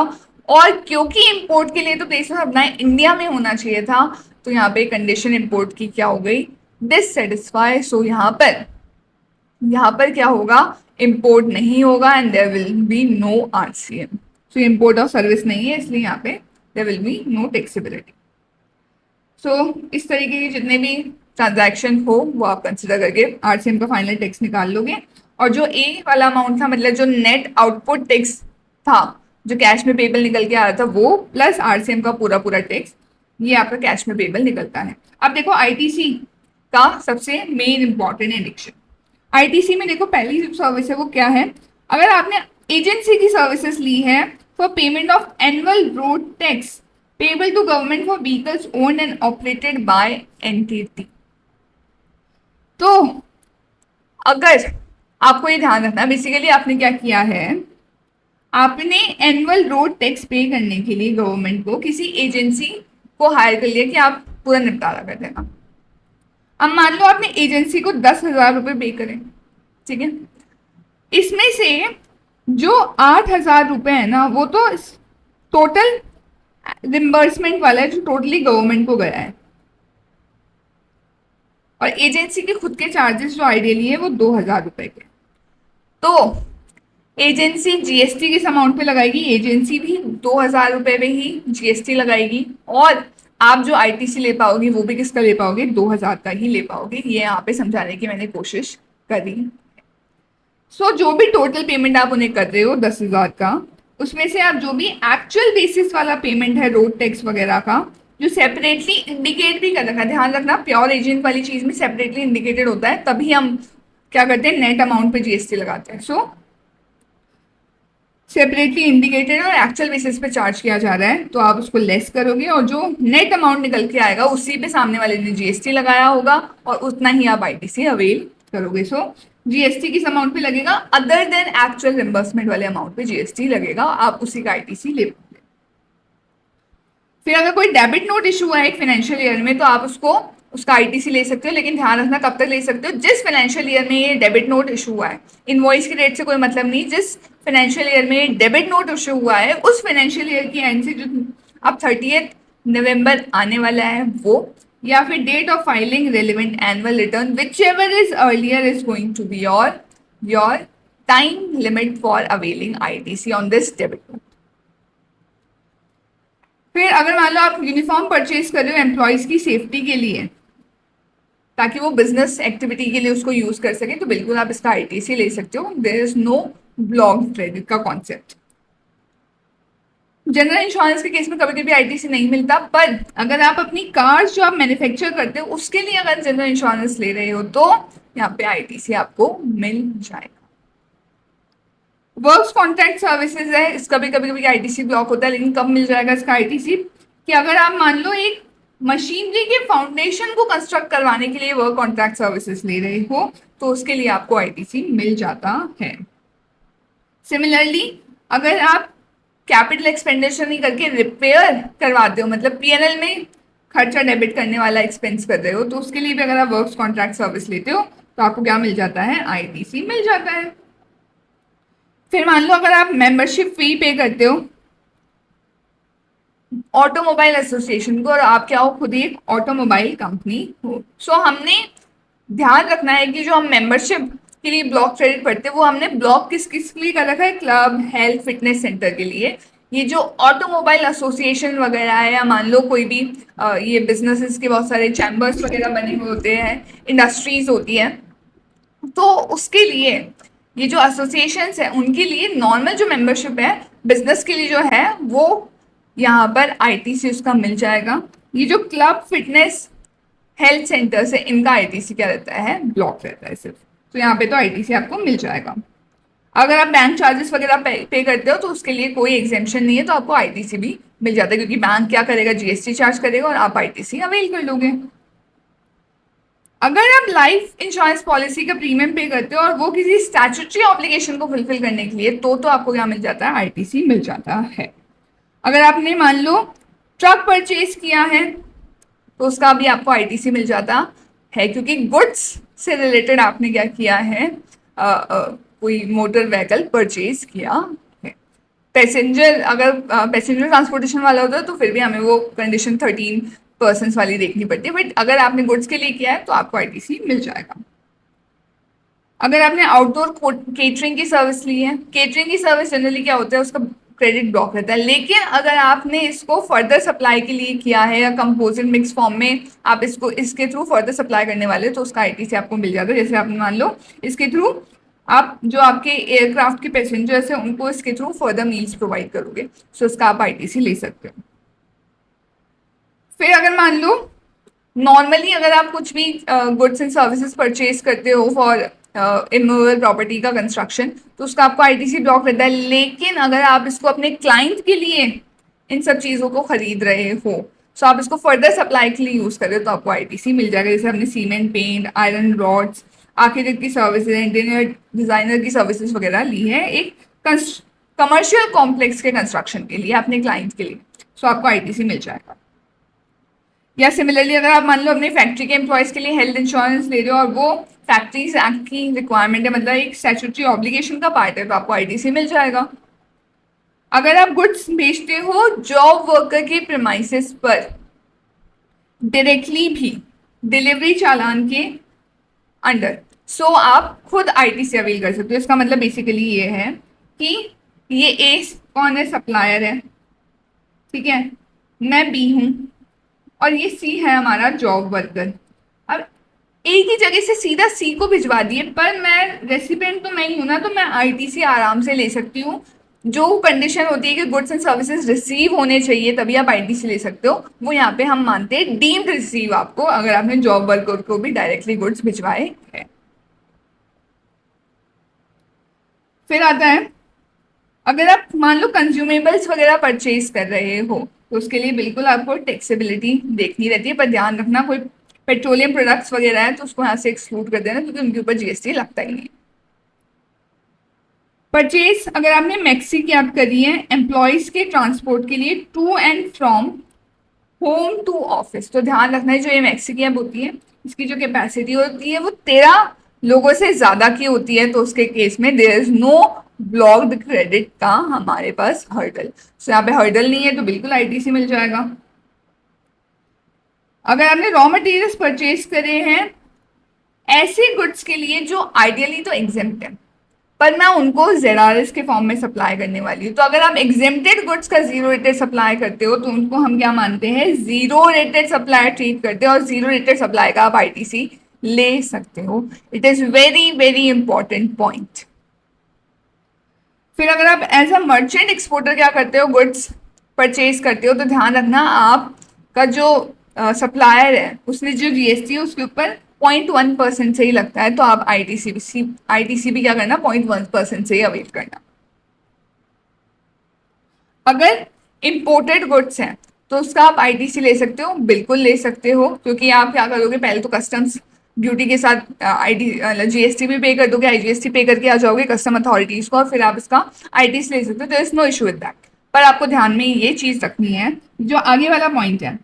और क्योंकि इंपोर्ट के लिए तो प्लेस ऑफ सप्लाई इंडिया में होना चाहिए था, तो यहाँ पे कंडीशन इंपोर्ट की क्या हो गई, डिससेटिस्फाई। सो यहाँ पर क्या होगा, इंपोर्ट नहीं होगा and there will be no RCM. So import of service नहीं है, इसलिए यहाँ पे there will be no taxability. So इस तरीके के जितने भी ट्रांजैक्शन हो वो आप कंसिडर करके आरसीएम का फाइनल टैक्स निकाल लोगे। और जो ए वाला अमाउंट था, मतलब जो नेट आउटपुट टैक्स था, जो कैश में पेबल निकल के आ रहा था, वो प्लस आरसीएम का पूरा पूरा टैक्स, ये आपका कैश में पेबल निकलता है। अब देखो आईटीसी का सबसे मेन इंपॉर्टेंट एडिक्शन, आईटीसी में देखो पहली जो सर्विस है वो क्या है, अगर आपने एजेंसी की सर्विसेज ली है for payment of annual road tax payable to government for vehicles owned and operated by entity, तो अगर आपको ये ध्यान रखना, बेसिकली आपने क्या किया है, आपने एनुअल रोड टैक्स पे करने के लिए गवर्नमेंट को किसी एजेंसी को हायर कर लिया कि आप पूरा निपटारा कर देना। अब मान लो आपने एजेंसी को 10,000 रुपये पे करें, ठीक है, इसमें से जो 8,000 रुपये है ना वो तो टोटल रिम्बर्समेंट वाला है, जो टोटली गवर्नमेंट को गया है, और एजेंसी के खुद के चार्जेस जो आइडियली है वो 2,000 रुपये के। तो एजेंसी जीएसटी किस अमाउंट पे लगाएगी, एजेंसी भी 2,000 रुपये पे ही जीएसटी लगाएगी, और आप जो आईटीसी ले पाओगे वो भी किसका ले पाओगे, 2,000 का ही ले पाओगे। ये यहाँ पे समझाने की मैंने कोशिश करी। सो जो भी टोटल पेमेंट आप उन्हें कर रहे हो 10,000 का, उसमें से आप जो भी एक्चुअल बेसिस वाला पेमेंट है रोड टैक्स वगैरह का, जो सेपरेटली इंडिकेट भी कर रखा है, ध्यान रखना प्योर एजेंट वाली चीज में सेपरेटली इंडिकेटेड होता है, तभी हम क्या करते हैं, नेट अमाउंट पे जीएसटी लगाते हैं। सो सेपरेटली इंडिकेटेड और एक्चुअल बेसिस पे चार्ज किया जा रहा है, तो आप उसको लेस करोगे और जो नेट अमाउंट निकल के आएगा उसी पे सामने वाले ने जीएसटी लगाया होगा और उतना ही आप आईटीसी अवेल करोगे। सो जीएसटी किस अमाउंट पे लगेगा, अदर देन एक्चुअल रिम्बर्समेंट वाले अमाउंट पे जीएसटी लगेगा, आप उसी का आईटीसी ले पाओगे। फिर अगर कोई डेबिट नोट इशू हुआ है एक फाइनेंशियल ईयर में, तो आप उसका आईटीसी ले सकते हो, लेकिन ध्यान रखना कब तक ले सकते हो, जिस फाइनेंशियल ईयर में ये डेबिट नोट इशू हुआ है। इनवॉइस की डेट से कोई मतलब नहीं, जिस फाइनेंशियल ईयर में डेबिट नोट इशू हुआ है उस फाइनेंशियल ईयर की एंड से जो अब 30 नवंबर आने वाला है वो, या फिर date of filing relevant annual return, whichever is earlier is going to be your time limit for availing ITC on this debit note. फिर अगर मान लो आप यूनिफॉर्म परचेज कर रहे हो एम्प्लॉयज की सेफ्टी के लिए, ताकि वो बिजनेस एक्टिविटी के लिए उसको यूज कर सके, तो बिल्कुल आप इसका आईटीसी ले सकते हो। There is no block credit का कॉन्सेप्ट। जनरल इंश्योरेंस के केस में कभी कभी आईटीसी नहीं मिलता, पर अगर आप अपनी कार्स जो आप मैन्युफैक्चर करते हो उसके लिए अगर जनरल इंश्योरेंस ले रहे हो तो यहाँ पे आईटीसी आपको मिल जाएगा। वर्क्स कॉन्ट्रैक्ट सर्विसेज है, इसका भी कभी कभी आईटीसी ब्लॉक होता है, लेकिन कब मिल जाएगा इसका आईटीसी, कि अगर आप मान लो एक मशीनरी के फाउंडेशन को कंस्ट्रक्ट करवाने के लिए वर्क कॉन्ट्रैक्ट सर्विसेज ले रहे हो तो उसके लिए आपको आईटीसी मिल जाता है। सिमिलरली अगर आप कैपिटल एक्सपेंडिचर नहीं करके रिपेयर करवाते हो, मतलब पीएनएल में खर्चा डेबिट करने वाला एक्सपेंस कर रहे हो, तो उसके लिए भी अगर आप वर्क्स कॉन्ट्रैक्ट सर्विस लेते हो तो आपको क्या मिल जाता है, आईटीसी मिल जाता है। फिर मान लो अगर आप मेंबरशिप फी पे करते हो ऑटोमोबाइल एसोसिएशन को, और आप क्या हो, खुद ही एक ऑटोमोबाइल कंपनी हो, सो हमने ध्यान रखना है कि जो हम मेंबरशिप के लिए ब्लॉक क्रेडिट पढ़ते हैं वो हमने ब्लॉक किस किस के लिए कर रखा है, क्लब, हेल्थ, फिटनेस सेंटर के लिए। ये जो ऑटोमोबाइल एसोसिएशन वगैरह है, या मान लो कोई भी ये बिजनेसेस के बहुत सारे चैम्बर्स वगैरह बने हुए होते हैं, इंडस्ट्रीज होती है, तो उसके लिए ये जो एसोसिएशंस है उनके लिए नॉर्मल जो मेंबरशिप है बिजनेस के लिए जो है वो यहाँ पर आईटीसी उसका मिल जाएगा। ये जो क्लब, फिटनेस, हेल्थ सेंटर्स है इनका आईटीसी क्या रहता है, ब्लॉक रहता है सिर्फ, तो यहाँ पे तो आईटीसी आपको मिल जाएगा। अगर आप बैंक चार्जेस वगैरह पे करते हो तो उसके लिए कोई एग्जेम्पशन नहीं है, तो आपको आईटीसी भी मिल जाता है, क्योंकि बैंक क्या करेगा, जीएसटी चार्ज करेगा और आप आईटीसी अवेल कर लोगे। अगर आप लाइफ इंश्योरेंस पॉलिसी का प्रीमियम पे करते हो और वो किसी स्टैट्यूटरी ऑब्लिगेशन को फुलफिल करने के लिए, तो आपको क्या मिल जाता है, आईटीसी मिल जाता है। अगर आपने मान लो ट्रक परचेज किया है तो उसका भी आपको आईटीसी मिल जाता है, क्योंकि गुड्स से रिलेटेड आपने क्या किया है, कोई मोटर व्हीकल परचेज किया है। पैसेंजर, अगर पैसेंजर ट्रांसपोर्टेशन वाला होता है तो फिर भी हमें वो कंडीशन 13% वाली देखनी पड़ती है, बट अगर आपने गुड्स के लिए किया है तो आपको आईटीसी मिल जाएगा। अगर आपने आउटडोर केटरिंग की सर्विस ली है, केटरिंग की सर्विस जनरली क्या होता है, उसका क्रेडिट ब्लॉक रहता है, लेकिन अगर आपने इसको फर्दर सप्लाई के लिए किया है या कंपोजिट मिक्स फॉर्म में आप इसको इसके थ्रू फर्दर सप्लाई करने वाले हो तो उसका आईटीसी आपको मिल जाता है। जैसे आपने मान लो इसके थ्रू आप जो आपके एयरक्राफ्ट के पैसेंजर्स हैं उनको इसके थ्रू फर्दर मील्स प्रोवाइड करोगे, सो उसका आप आईटीसी ले सकते हो। फिर अगर मान लो नॉर्मली अगर आप कुछ भी गुड्स एंड सर्विसेज परचेज करते हो फॉर इमूवेबल प्रॉपर्टी का कंस्ट्रक्शन, तो उसका आपको आईटीसी ब्लॉक रहता है, लेकिन अगर आप इसको अपने क्लाइंट के लिए इन सब चीज़ों को खरीद रहे हो, सो आप इसको फर्दर सप्लाई के लिए यूज़ कर रहे हो तो आपको आईटीसी मिल जाएगा। जैसे हमने cement, paint, iron rods, architect की सर्विसेज, इंटीरियर डिजाइनर की सर्विसेज वगैरह ली है एक कमर्शियल कॉम्प्लेक्स के कंस्ट्रक्शन के लिए अपने क्लाइंट के लिए, सो आपको आईटीसी मिल जाएगा। या सिमिलरली अगर आप मान लो अपनी फैक्ट्री के एम्प्लॉयज़ के लिए हेल्थ इंश्योरेंस ले रहे हो और वो फैक्ट्रीज एक्ट की रिक्वायरमेंट है, मतलब एक स्टैट्यूटरी ऑब्लिगेशन का पार्ट है, तो आपको आईटीसी मिल जाएगा। अगर आप गुड्स बेचते हो जॉब वर्कर के प्रेमाइसेस पर डायरेक्टली भी डिलीवरी चालान के अंडर, सो आप खुद आईटीसी अवेल कर सकते हो। इसका मतलब बेसिकली ये है कि ये ए कौन है, सप्लायर है, ठीक है, मैं बी हूँ और ये सी है हमारा जॉब वर्कर। अब एक ही जगह से सीधा सी को भिजवा दिए, पर मैं रेसिपिएंट तो मैं ही हूं ना, तो मैं आईटीसी आराम से ले सकती हूँ। जो कंडीशन होती है कि गुड्स एंड सर्विसेज रिसीव होने चाहिए तभी आप आईटीसी ले सकते हो, वो यहाँ पे हम मानते हैं डीम्ड रिसीव आपको, अगर आपने जॉब वर्कर को भी डायरेक्टली गुड्स भिजवाए हैं। फिर आता है अगर आप मान लो कंज्यूमेबल्स वगैरह परचेज कर रहे हो तो उसके लिए बिल्कुल आपको टैक्सेबिलिटी देखनी रहती है, पर ध्यान रखना कोई पेट्रोलियम प्रोडक्ट्स वगैरह है तो उसको यहाँ से एक्सक्लूड कर देना, क्योंकि उनके ऊपर जीएसटी लगता ही नहीं। परचेज अगर आपने मैक्सी की आप करी है एम्प्लॉयज के ट्रांसपोर्ट के लिए to and from home to office, तो ध्यान रखना है जो ये मैक्सी की ऐप होती है इसकी जो कैपेसिटी होती है वो 13 लोगों से ज्यादा की होती है, तो उसके केस में there is no blocked credit का हमारे पास हर्डल, सो यहाँ पे हर्डल नहीं है तो बिल्कुल आईटीसी मिल जाएगा। अगर आपने रॉ मटेरियल्स परचेज करे हैं ऐसे गुड्स के लिए जो आइडियली तो एग्जेम्प्ट है, पर मैं उनको जेडआरएस के फॉर्म में सप्लाई करने वाली हूँ, तो अगर आप एग्जेम्प्टेड गुड्स का जीरो रेटेड सप्लाई करते हो तो उनको हम क्या मानते हैं, जीरो रेटेड सप्लाई ट्रीट करते हैं, और जीरो रेटेड सप्लाई का आप आईटीसी ले सकते हो। It is very very important point. फिर अगर आप एज अ मर्चेंट एक्सपोर्टर क्या करते हो, गुड्स परचेज करते हो, तो ध्यान रखना आपका जो सप्लायर है उसने जो जीएसटी है उसके ऊपर 0.1% से ही लगता है, तो आप आईटीसी भी क्या करना, 0.1% से ही अवेल करना। अगर इंपोर्टेड गुड्स हैं तो उसका आप आईटीसी ले सकते हो, बिल्कुल ले सकते हो, क्योंकि आप क्या करोगे, पहले तो कस्टम्स ड्यूटी के साथ आईडी जीएसटी भी पे कर दोगे, आईजीएसटी पे करके आ जाओगे कस्टम अथॉरिटीज को, और फिर आप इसका आईटीसी ले सकते हो, तो is no issue with that. पर आपको ध्यान में ये चीज रखनी है, जो आगे वाला पॉइंट है,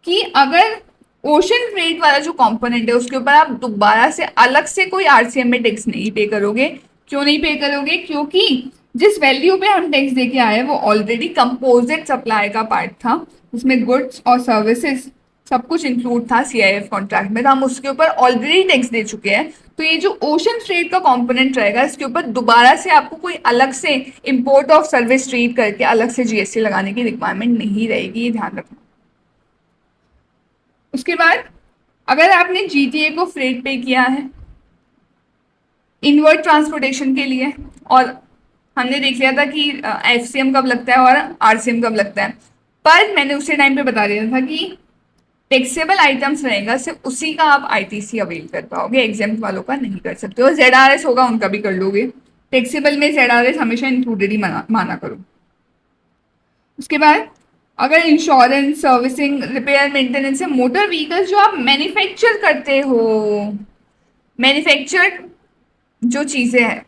कि अगर ओशन फ्रेट वाला जो कंपोनेंट है उसके ऊपर आप दोबारा से अलग से कोई आरसीएम में टैक्स नहीं पे करोगे। क्यों नहीं पे करोगे, क्योंकि जिस वैल्यू पे हम टैक्स देके आए वो ऑलरेडी कंपोजिट सप्लाई का पार्ट था, उसमें गुड्स और सर्विसेज सब कुछ इंक्लूड था सीआईएफ कॉन्ट्रैक्ट में, तो हम उसके ऊपर ऑलरेडी टैक्स दे चुके हैं। तो ये जो ओशन फ्रेट का कंपोनेंट रहेगा इसके ऊपर दोबारा से आपको कोई अलग से इंपोर्ट ऑफ सर्विस ट्रीट करके अलग से जीएसटी लगाने की रिक्वायरमेंट नहीं रहेगी, ये ध्यान रखना। उसके बाद अगर आपने जीटीए को फ्रेट पे किया है इनवर्ड ट्रांसपोर्टेशन के लिए, और हमने देख लिया था कि एफसीएम कब लगता है और आरसीएम कब लगता है, पर मैंने उसी टाइम पे बता दिया था कि टैक्सेबल आइटम्स रहेगा सिर्फ उसी का आप आईटीसी अवेल कर पाओगे, एग्जाम्प्ट वालों का नहीं कर सकते हो। जेडआरएस होगा उनका भी कर लोगे, टैक्सेबल में जेडआरएस हमेशा इंक्लूडेड ही माना करो। उसके बाद अगर इंश्योरेंस, सर्विसिंग, रिपेयर, मेंटेनेंस है, मोटर व्हीकल्स जो आप मैन्युफैक्चर करते हो, मैन्युफैक्चर्ड जो चीज़ें हैं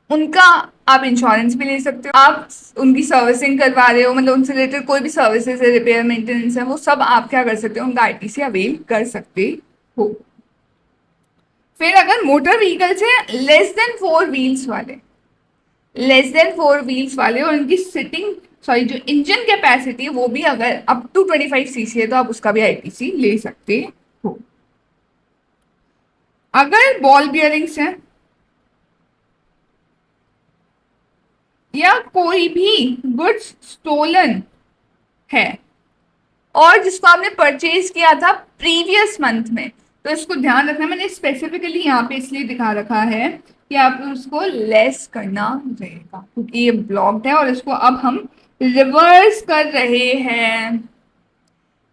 उनका आप इंश्योरेंस भी ले सकते हो, आप उनकी सर्विसिंग करवा रहे हो, मतलब उनसे रिलेटेड कोई भी सर्विसेज है, रिपेयर मेंटेनेंस है, वो सब आप क्या कर सकते हो, उनका आईटीसी अवेल कर सकते हो। फिर अगर मोटर व्हीकल्स है लेस देन 4 व्हील्स वाले और उनकी सिटिंग सॉरी जो इंजन कैपेसिटी है वो भी अगर अप टू 25 सीसी है तो आप उसका भी आईटीसी ले सकते हो। अगर बॉल बियरिंग्स है या कोई भी गुड्स स्टोलन है और जिसको आपने परचेज किया था प्रीवियस मंथ में, तो इसको ध्यान रखना, मैंने स्पेसिफिकली यहाँ पे इसलिए दिखा रखा है कि आप उसको लेस करना रहेगा क्योंकि ये ब्लॉक्ड है और इसको अब हम रिवर्स कर रहे हैं।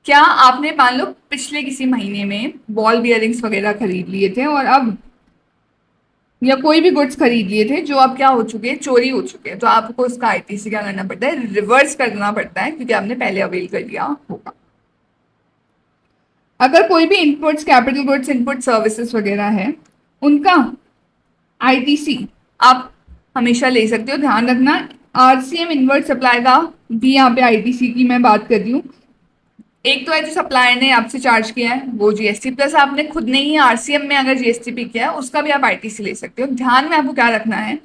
क्या आपने मान लो पिछले किसी महीने में बॉल बियरिंग्स वगैरह खरीद लिए थे और अब या कोई भी गुड्स खरीद लिए थे जो अब क्या हो चुके हैं, चोरी हो चुके हैं, तो आपको उसका आईटीसी क्या करना पड़ता है, रिवर्स करना पड़ता है क्योंकि आपने पहले अवेल कर लिया होगा। अगर कोई भी inputs capital goods input services वगैरह है उनका आईटीसी आप हमेशा ले सकते हो। ध्यान रखना आरसीएम इनवर्ट सप्लाई का भी यहाँ पे आईटीसी की मैं बात कर रही हूँ। एक तो है जो सप्लायर ने आपसे चार्ज किया है वो जीएसटी, प्लस आपने खुद ने ही आरसीएम में अगर जीएसटी पे किया है उसका भी आप आईटीसी ले सकते हो। ध्यान में आपको क्या रखना है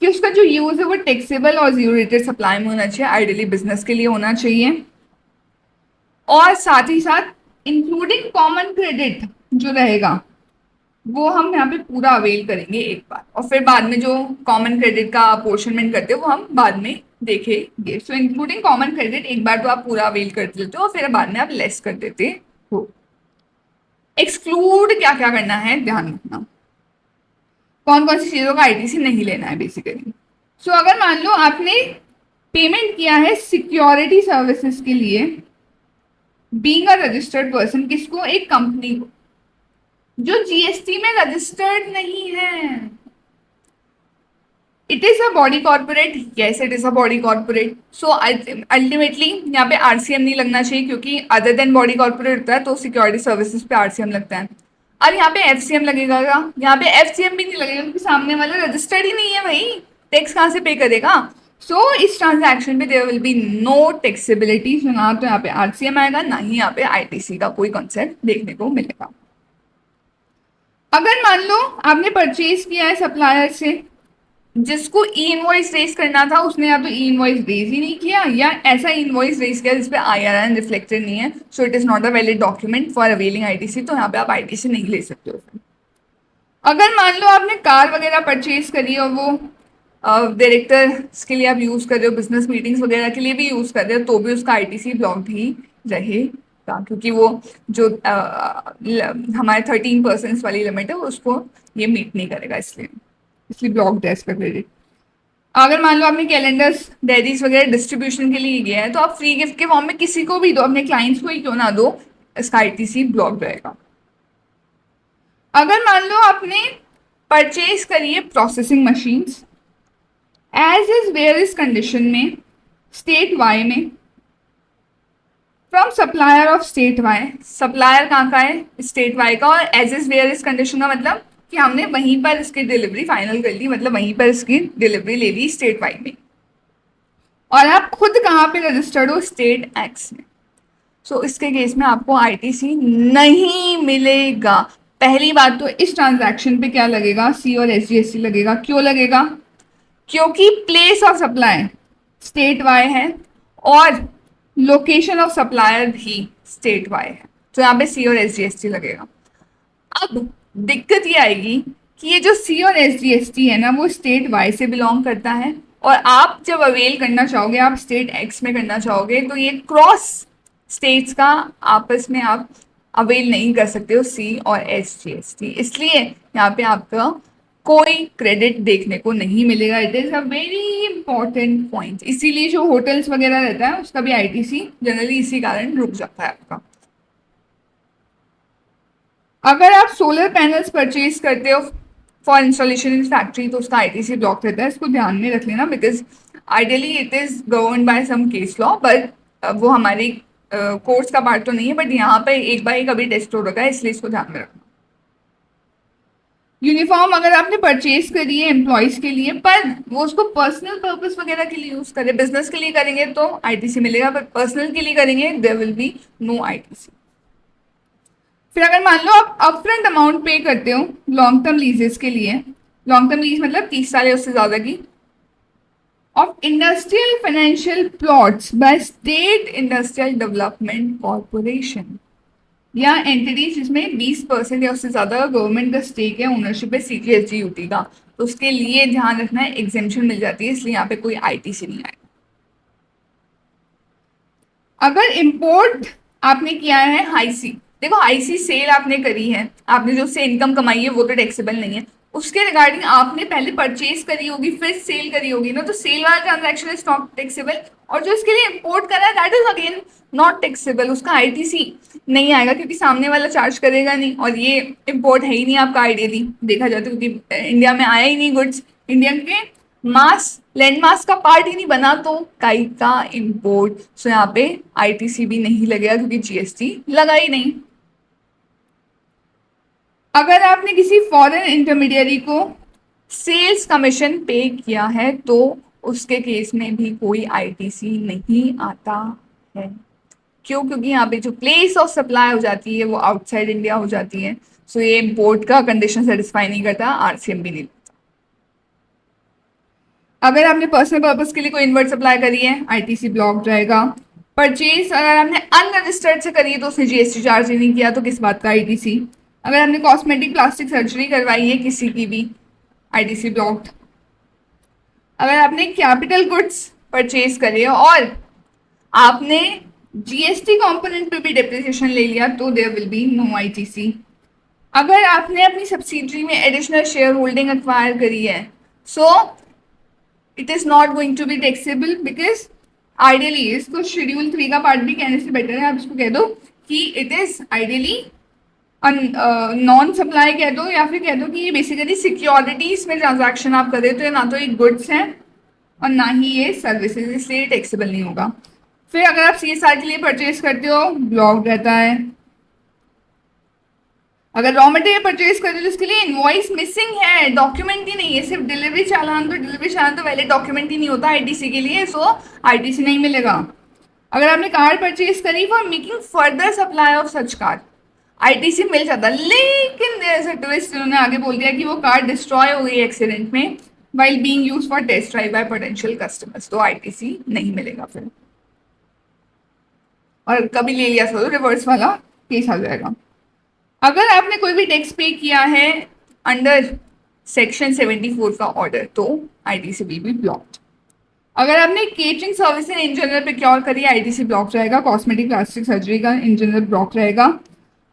कि उसका जो यूज है वो टैक्सेबल और जीरो रेटेड सप्लाई में होना चाहिए, आइडियली बिजनेस के लिए होना चाहिए, और साथ ही साथ इंक्लूडिंग कॉमन क्रेडिट जो रहेगा वो हम यहाँ पे पूरा अवेल करेंगे एक बार, और फिर बाद में जो कॉमन क्रेडिट का अपोर्शनमेंट करते हो वो हम बाद में देखेंगे। सो इंक्लूडिंग कॉमन क्रेडिट एक बार तो आप पूरा अवेल कर लेते हो और फिर बाद में आप लेस कर देते हो। एक्सक्लूड क्या क्या करना है ध्यान रखना, कौन कौन सी चीजों का आईटीसी नहीं लेना है बेसिकली। सो अगर मान लो आपने पेमेंट किया है सिक्योरिटी सर्विसेज के लिए बीइंग अ रजिस्टर्ड पर्सन, किसको, एक कंपनी को जो जीएसटी में रजिस्टर्ड नहीं है। It is a body corporate, yes it is a body corporate. So ultimately यहाँ पे आरसीएम नहीं लगना चाहिए क्योंकि अदर देन बॉडी कॉर्पोरेट होता है तो सिक्योरिटी सर्विसेज पे आरसीएम लगता है। और यहाँ पे एफसीएम लगेगा, यहाँ पे एफसीएम भी नहीं लगेगा क्योंकि सामने वाला रजिस्टर्ड ही नहीं है भाई, टैक्स कहाँ से पे करेगा। सो इस ट्रांजैक्शन पे there will be no taxability, ना तो यहाँ पे आरसीएम आएगा ना ही यहाँ पे आईटीसी का कोई कॉन्सेप्ट देखने को मिलेगा। अगर मान लो आपने परचेज किया है सप्लायर से, जिसको ई इनवॉइस रेज करना था उसने या तो ई इनवॉइस रेज ही नहीं किया या ऐसा इनवॉइस रेज किया जिसपे आईआरएन रिफ्लेक्टेड नहीं है, so it is not a valid document for availing ITC, तो यहाँ पे आप आईटीसी नहीं ले सकते हो। अगर मान लो आपने कार वगैरह परचेज करी और वो डायरेक्टर्स के लिए आप यूज कर रहे हो, बिजनेस मीटिंग्स वगैरह के लिए भी यूज कर रहे हो, तो भी उसका आईटीसी ब्लॉक्ड ही रहेगा क्योंकि वो जो हमारे 13% वाली लिमिट है उसको ये मीट नहीं करेगा, इसलिए ब्लॉक्ड है इसका क्रेडिट। अगर मान लो आपने कैलेंडर्स डायरीज वगैरह डिस्ट्रीब्यूशन के लिए गया है तो आप फ्री गिफ्ट के फॉर्म में किसी को भी दो, अपने क्लाइंट्स को ही क्यों ना दो, इसका आईटीसी ब्लॉक्ड रहेगा। अगर मान लो आपने परचेज करी है processing machines as is where is condition में स्टेट वाई में from supplier of state Y, supplier कहाँ का है, स्टेट वाई का, और as is where is condition का मतलब कि हमने वहीं पर इसकी डिलीवरी फाइनल कर ली, मतलब वहीं पर इसकी डिलीवरी ले ली स्टेट वाई में, और आप खुद कहाँ पे रजिस्टर्ड हो, स्टेट एक्स में। सो इसके केस में आपको आईटीसी नहीं मिलेगा। पहली बात तो इस ट्रांजैक्शन पे क्या लगेगा, सी और एसजीएसटी लगेगा। क्यों लगेगा, क्योंकि place of supply state Y है और लोकेशन ऑफ सप्लायर भी स्टेट वाई है, तो यहाँ पे सी और एसजीएसटी लगेगा। अब दिक्कत ये आएगी कि ये जो सी और एसजीएसटी है ना वो स्टेट वाई से बिलोंग करता है, और आप जब अवेल करना चाहोगे आप स्टेट एक्स में करना चाहोगे तो ये क्रॉस स्टेट्स का आपस में आप अवेल नहीं कर सकते हो सी और एसजीएसटी, इसलिए यहाँ पे आपका कोई क्रेडिट देखने को नहीं मिलेगा। It is a very important point, इसीलिए जो होटल्स वगैरह रहता है उसका भी आईटीसी जनरली इसी कारण रुक जाता है आपका। अगर आप सोलर पैनल्स परचेज करते हो फॉर इंस्टॉलेशन इन फैक्ट्री तो उसका आईटीसी ब्लॉक रहता है, इसको ध्यान में रख लेना because ideally it is govern by some case law, but वो हमारी कोर्स का पार्ट तो नहीं है, बट यहाँ पे एक बार एक अभी टेस्ट हो रखा है इसलिए इसको ध्यान में रखना। यूनिफॉर्म अगर आपने परचेज करी है एम्प्लॉयज के लिए, पर वो उसको पर्सनल पर्पस वगैरह के लिए यूज करे, बिजनेस के लिए करेंगे तो आईटीसी मिलेगा, पर पर्सनल के लिए करेंगे there will be no ITC. फिर अगर मान लो आप अपफ्रंट अमाउंट पे करते हो लॉन्ग टर्म लीजेस के लिए, लॉन्ग टर्म लीज मतलब 30 साल या उससे ज्यादा की, of industrial financial plots by state industrial development corporation या एंटिटी जिसमें 20% या उससे ज्यादा गवर्नमेंट का स्टेक है, ओनरशिप है सीजीएसटी यूटी का, तो उसके लिए ध्यान रखना है एग्जेम्पशन मिल जाती है, इसलिए यहाँ पे कोई आईटीसी नहीं आएगा। अगर इंपोर्ट आपने किया है हाई सी, देखो हाई सी सेल आपने करी है, आपने जो उससे इनकम कमाई है वो तो टैक्सेबल नहीं है, उसके रिगार्डिंग आपने पहले परचेज करी होगी फिर सेल करी होगी ना, तो सेल वाला ट्रांजैक्शन इज नॉट टैक्सेबल, और जो इसके लिए इंपोर्ट करा है that is again not taxable, उसका आईटीसी नहीं आएगा क्योंकि सामने वाला चार्ज करेगा नहीं, और ये इंपोर्ट है ही नहीं आपका आइडियली देखा जाए तो, क्योंकि इंडिया में आया ही नहीं गुड्स, इंडिया के मास लैंड मास का पार्ट ही नहीं बना तो काई का इंपोर्ट, सो यहाँ पे आईटीसी भी नहीं लगेगा क्योंकि जीएसटी लगा ही नहीं। अगर आपने किसी फॉरेन इंटरमीडियरी को सेल्स कमीशन पे किया है तो उसके केस में भी कोई आईटीसी नहीं आता है। क्यों? क्योंकि यहाँ पे जो प्लेस ऑफ सप्लाई हो जाती है वो आउटसाइड इंडिया हो जाती है, सो ये इंपोर्ट का कंडीशन सेटिस्फाई नहीं करता, आरसीएम भी नहीं लेता। अगर आपने पर्सनल पर्पस के लिए कोई इन्वर्ट सप्लाई करी है आईटीसी ब्लॉक जाएगा। परचेज अगर आपने अनरजिस्टर्ड से करी है तो उसने जीएसटी चार्ज ही नहीं किया तो किस बात का आईटीसी। अगर आपने कॉस्मेटिक प्लास्टिक सर्जरी करवाई है किसी की भी, आईटीसी ब्लॉक्ड। अगर आपने कैपिटल गुड्स परचेज करे है और आपने जीएसटी कंपोनेंट पे भी डेप्रिसिएशन ले लिया तो there will be no ITC. अगर आपने अपनी सब्सिडरी में एडिशनल शेयर होल्डिंग एक्वायर करी है, so it is not going to be taxable, because ideally इसको शेड्यूल 3 का पार्ट भी कहने से बेटर है आप इसको कह दो कि it is ideally non supply कह दो, या फिर कह दो कि ये बेसिकली सिक्योरिटीज में ट्रांजैक्शन आप कर रहे हो, तो ये ना तो एक गुड्स है और ना ही ये सर्विसेज, इसलिए टैक्सेबल नहीं होगा। फिर अगर आप सीएसआर के लिए परचेज करते हो ब्लॉक रहता है। अगर रॉ मटेरियल परचेज कर रहे हो तो उसके लिए इनवॉइस मिसिंग है, डॉक्यूमेंट ही नहीं है, सिर्फ डिलीवरी चालान, तो डिलीवरी चालान तो वैलिड डॉक्यूमेंट ही नहीं होता आईटीसी के लिए, सो आईटीसी नहीं मिलेगा। अगर आपने कार परचेज करी for making further supply of such car, ITC मिल जाता, लेकिन देयर इज अ ट्विस्ट, उन्होंने आगे बोल दिया कि वो कार डिस्ट्रॉय हो गई एक्सीडेंट में while being used for test drive by potential customers, तो आईटीसी नहीं मिलेगा फिर, और कभी ले लिया तो रिवर्स वाला केस आ जाएगा। अगर आपने कोई भी टैक्स पे किया है अंडर सेक्शन 74 का ऑर्डर तो आईटीसी विल बी ब्लॉक्ड। अगर आपने catering service in general procure करी आईटीसी ब्लॉक रहेगा, कॉस्मेटिक प्लास्टिक सर्जरी का इन जनरल ब्लॉक रहेगा।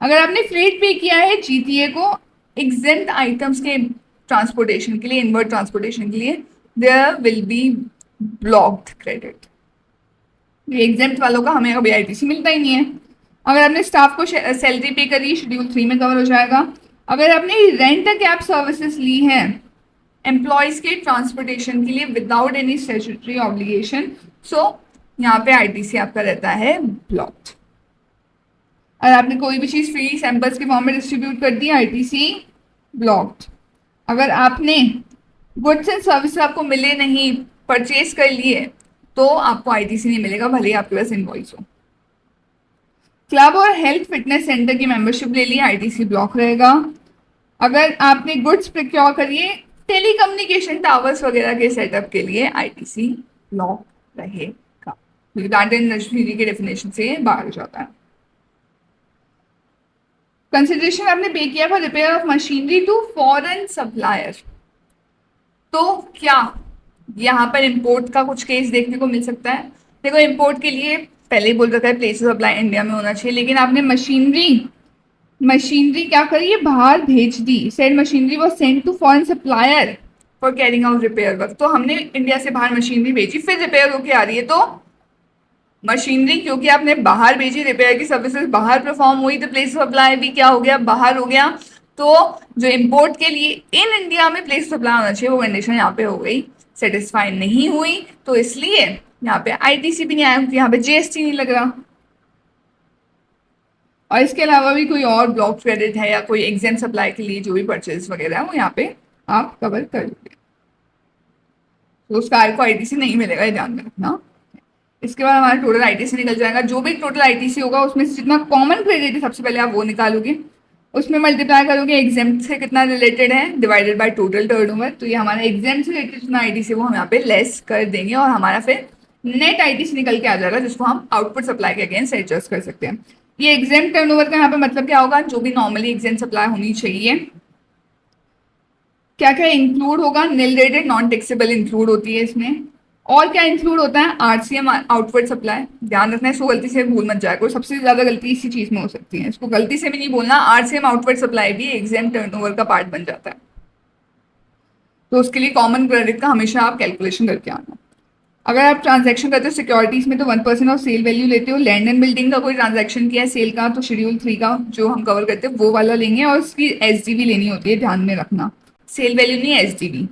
अगर आपने फ्रेट पे किया है जीटीए को एग्जेम्प्ट आइटम्स के ट्रांसपोर्टेशन के लिए, इनवर्ड ट्रांसपोर्टेशन के लिए, there will be blocked credit. Exempt वालों का हमें कभी आईटीसी मिलता ही नहीं है। अगर आपने स्टाफ को सैलरी पे करी शेड्यूल 3 में कवर हो जाएगा। अगर आपने रेंट अ कैब सर्विसेज ली है एम्प्लॉयज के ट्रांसपोर्टेशन के लिए विदाउट एनी स्टैट्यूटरी ऑब्लिगेशन, सो यहाँ पे आईटीसी आपका रहता है ब्लॉक्ड। अगर आपने कोई भी चीज़ फ्री सैंपल्स के फॉर्म में डिस्ट्रीब्यूट कर दी आईटीसी ब्लॉक्ड। अगर आपने गुड्स एंड सर्विस आपको मिले नहीं, परचेज कर लिए, तो आपको आईटीसी नहीं मिलेगा भले ही आपके पास इनवॉइस हो। क्लब और हेल्थ फिटनेस सेंटर की मेंबरशिप ले ली आईटीसी ब्लॉक रहेगा। अगर आपने गुड्स प्रोक्योर करिए टेलीकम्युनिकेशन टावर्स वगैरह के सेटअप के लिए आईटीसी ब्लॉक रहेगा, क्योंकि डाटा इंडस्ट्री के डेफिनेशन से बाहर हो जाता है। कंसिडरेशन आपने पे किया for repair of machinery to foreign supplier, तो क्या यहाँ पर इंपोर्ट का कुछ केस देखने को मिल सकता है? देखो इंपोर्ट के लिए पहले ही बोल रखा है प्लेस ऑफ सप्लाई इंडिया में होना चाहिए, लेकिन आपने मशीनरी क्या करी है बाहर भेज दी, said machinery was sent to foreign supplier for carrying out repair work, तो हमने इंडिया से बाहर मशीनरी भेजी फिर रिपेयर होके आ रही है, तो मशीनरी क्योंकि आपने बाहर भेजी, रिपेयर की सर्विसेज बाहर परफॉर्म हुई, तो प्लेस ऑफ सप्लाई भी क्या हो गया बाहर हो गया, तो जो इंपोर्ट के लिए इन इंडिया में प्लेस ऑफ सप्लाई होना चाहिए वो कंडीशन यहाँ पे हो गई सेटिस्फाई नहीं हुई, तो इसलिए यहाँ पे आईटीसी भी नहीं आया क्योंकि यहाँ पे जीएसटी नहीं लग रहा। और इसके अलावा भी कोई और ब्लॉक क्रेडिट है या कोई एग्जाम सप्लाई के लिए जो भी परचेज वगैरह है वो यहाँ पे आप कवर कर लोगे। तो उस कार को आईटीसी नहीं मिलेगा, ये ध्यान में रखना। इसके बाद हमारा टोटल आईटीसी निकल जाएगा। जो भी टोटल आईटीसी होगा उसमें से जितना कॉमन क्रेडिट है सबसे पहले आप वो निकालोगे, उसमें मल्टीप्लाई करोगे एग्जाम से कितना रिलेटेड है डिवाइडेड बाय टोटल टर्नओवर। तो ये हमारा एग्जाम से रिलेटेड जितना आईटीसी वो हम यहाँ पे लेस कर देंगे और हमारा फिर नेट आईटीसी निकल के आ जाएगा, जिसको हम आउटपुट सप्लाई के अगेंस्ट एडजस्ट कर सकते हैं। ये एग्जाम टर्नओवर का यहाँ पे मतलब क्या होगा, जो भी नॉर्मली एग्जाम सप्लाई होनी चाहिए क्या क्या इंक्लूड होगा, nil rated non taxable include होती है इसमें। और क्या इंक्लूड होता है, आरसीएम आउटवर्ड सप्लाई। ध्यान रखना है, इसको गलती से भूल मत जाए, कोई सबसे ज्यादा गलती इसी चीज में हो सकती है, इसको गलती से भी नहीं बोलना। आरसीएम आउटवर्ड सप्लाई भी एग्जाम टर्नओवर का पार्ट बन जाता है, तो उसके लिए कॉमन क्रेडिट का हमेशा आप कैलकुलेशन करके आना। अगर आप ट्रांजैक्शन करते हो सिक्योरिटीज में तो 1% ऑफ सेल वैल्यू लेते हो। लैंड एंड बिल्डिंग का कोई ट्रांजैक्शन किया है सेल का तो शेड्यूल 3 का जो हम कवर करते हैं वो वाला लेंगे, और उसकी एसडीवी लेनी होती है, ध्यान में रखना, सेल वैल्यू नहीं एसडीवी।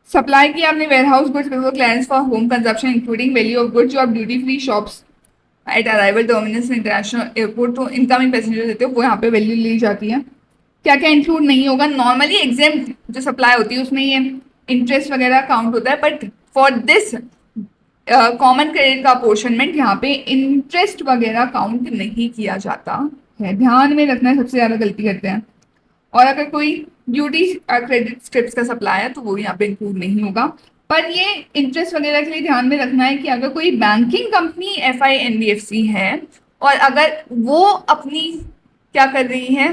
सप्लाई की आपने warehouse goods before clearance for home consumption including value of goods जो आप duty free shops at arrival terminus international airport तो इनकमिंग पैसेंजर देते हो वो यहाँ पे वैल्यू ली जाती है। क्या क्या इंक्लूड नहीं होगा, नॉर्मली एग्जाम जो सप्लाई होती है उसमें ये इंटरेस्ट वगैरह काउंट होता है, but for this common credit का अपोर्शनमेंट यहाँ पे इंटरेस्ट वगैरह काउंट नहीं किया जाता है, ध्यान में रखना है, सबसे ज्यादा गलती करते हैं। और अगर कोई ड्यूटी क्रेडिट स्ट्रिप्स का सप्लाई है तो वो यहाँ पे इंक्लूड नहीं होगा। पर ये इंटरेस्ट वगैरह के लिए ध्यान में रखना है कि अगर कोई बैंकिंग कंपनी एफआई एनबीएफसी है और अगर वो अपनी क्या कर रही है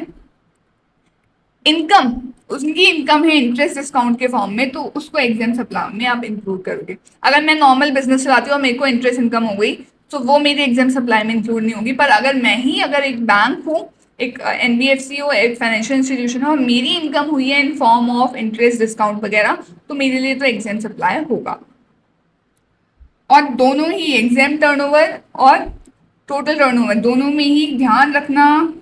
इनकम, उसकी इनकम है इंटरेस्ट डिस्काउंट के फॉर्म में, तो उसको एग्जाम सप्लाई में आप इंक्लूड करोगे। अगर मैं नॉर्मल बिजनेस चलाती हूँ और मेरे को इंटरेस्ट इनकम हो गई तो वो मेरी एग्जाम सप्लाई में इंक्लूड नहीं होगी। पर अगर मैं ही अगर एक बैंक हूँ, एक एनबीएफसी हो, एक फाइनेंशियल इंस्टीट्यूशन हो और मेरी इनकम हुई है in form of interest discount वगैरह, तो मेरे लिए तो एग्जाम सप्लाई होगा। और दोनों ही एग्जाम टर्नओवर और टोटल टर्नओवर दोनों में ही ध्यान रखना,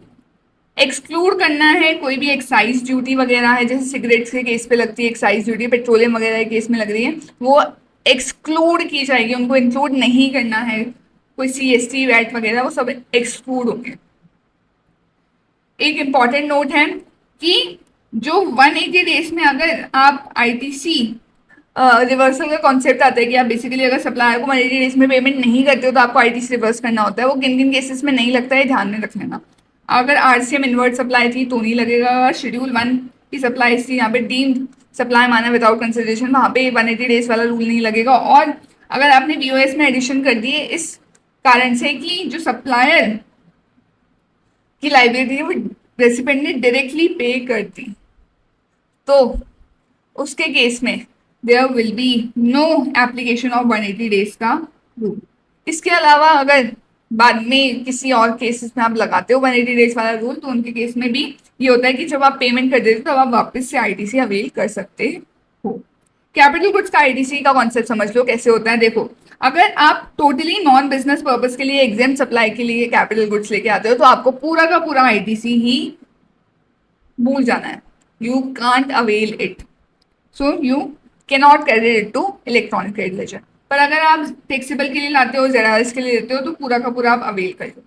एक्सक्लूड करना है कोई भी एक्साइज ड्यूटी वगैरह है, जैसे सिगरेट्स के केस पे लगती है एक्साइज ड्यूटी, पेट्रोलियम वगैरह के केस में लग रही है, वो एक्सक्लूड की जाएगी, उनको इंक्लूड नहीं करना है। कोई सीएसटी वैट वगैरह वो सब एक्सक्लूड होंगे। एक इम्पॉर्टेंट नोट है कि जो 180 डेज में अगर आप आईटीसी रिवर्सल का कॉन्सेप्ट आता है कि आप बेसिकली अगर सप्लायर को 180 डेज में पेमेंट नहीं करते हो तो आपको आईटीसी रिवर्स करना होता है, वो किन किन केसेस में नहीं लगता है ध्यान में रख लेना। अगर आरसीएम इन्वर्ट सप्लाई थी तो नहीं लगेगा, शेड्यूल 1 की सप्लाई थी यहाँ पे डीम्ड सप्लाई माना विदाउट कंसिडरेशन, वहाँ पे 180 डेज वाला रूल नहीं लगेगा। और अगर आपने वीओएस में एडिशन कर दिए इस कारण से कि जो सप्लायर की लाइबिलिटी है वो रेसिपेंट ने डायरेक्टली पे कर दी, तो उसके केस में there will be no application of 180 days का रूल। इसके अलावा अगर बाद में किसी और केसेस में आप लगाते हो 180 डेज वाला रूल तो उनके केस में भी ये होता है कि जब आप पेमेंट कर देते हो तब आप वापस से आईटीसी अवेल कर सकते हो। कैपिटल गुड्स का आईटीसी का कॉन्सेप्ट समझ लो कैसे होता है। देखो, अगर आप टोटली नॉन बिजनेस पर्पस के लिए एग्जाम सप्लाई के लिए कैपिटल गुड्स लेके आते हो तो आपको पूरा का पूरा आईटीसी ही भूल जाना है, you can't avail it, so you cannot credit it to electronic credit ledger. पर अगर आप टैक्सेबल के लिए लाते हो, जेराल्स के लिए लेते हो तो पूरा का पूरा आप अवेल कर लो।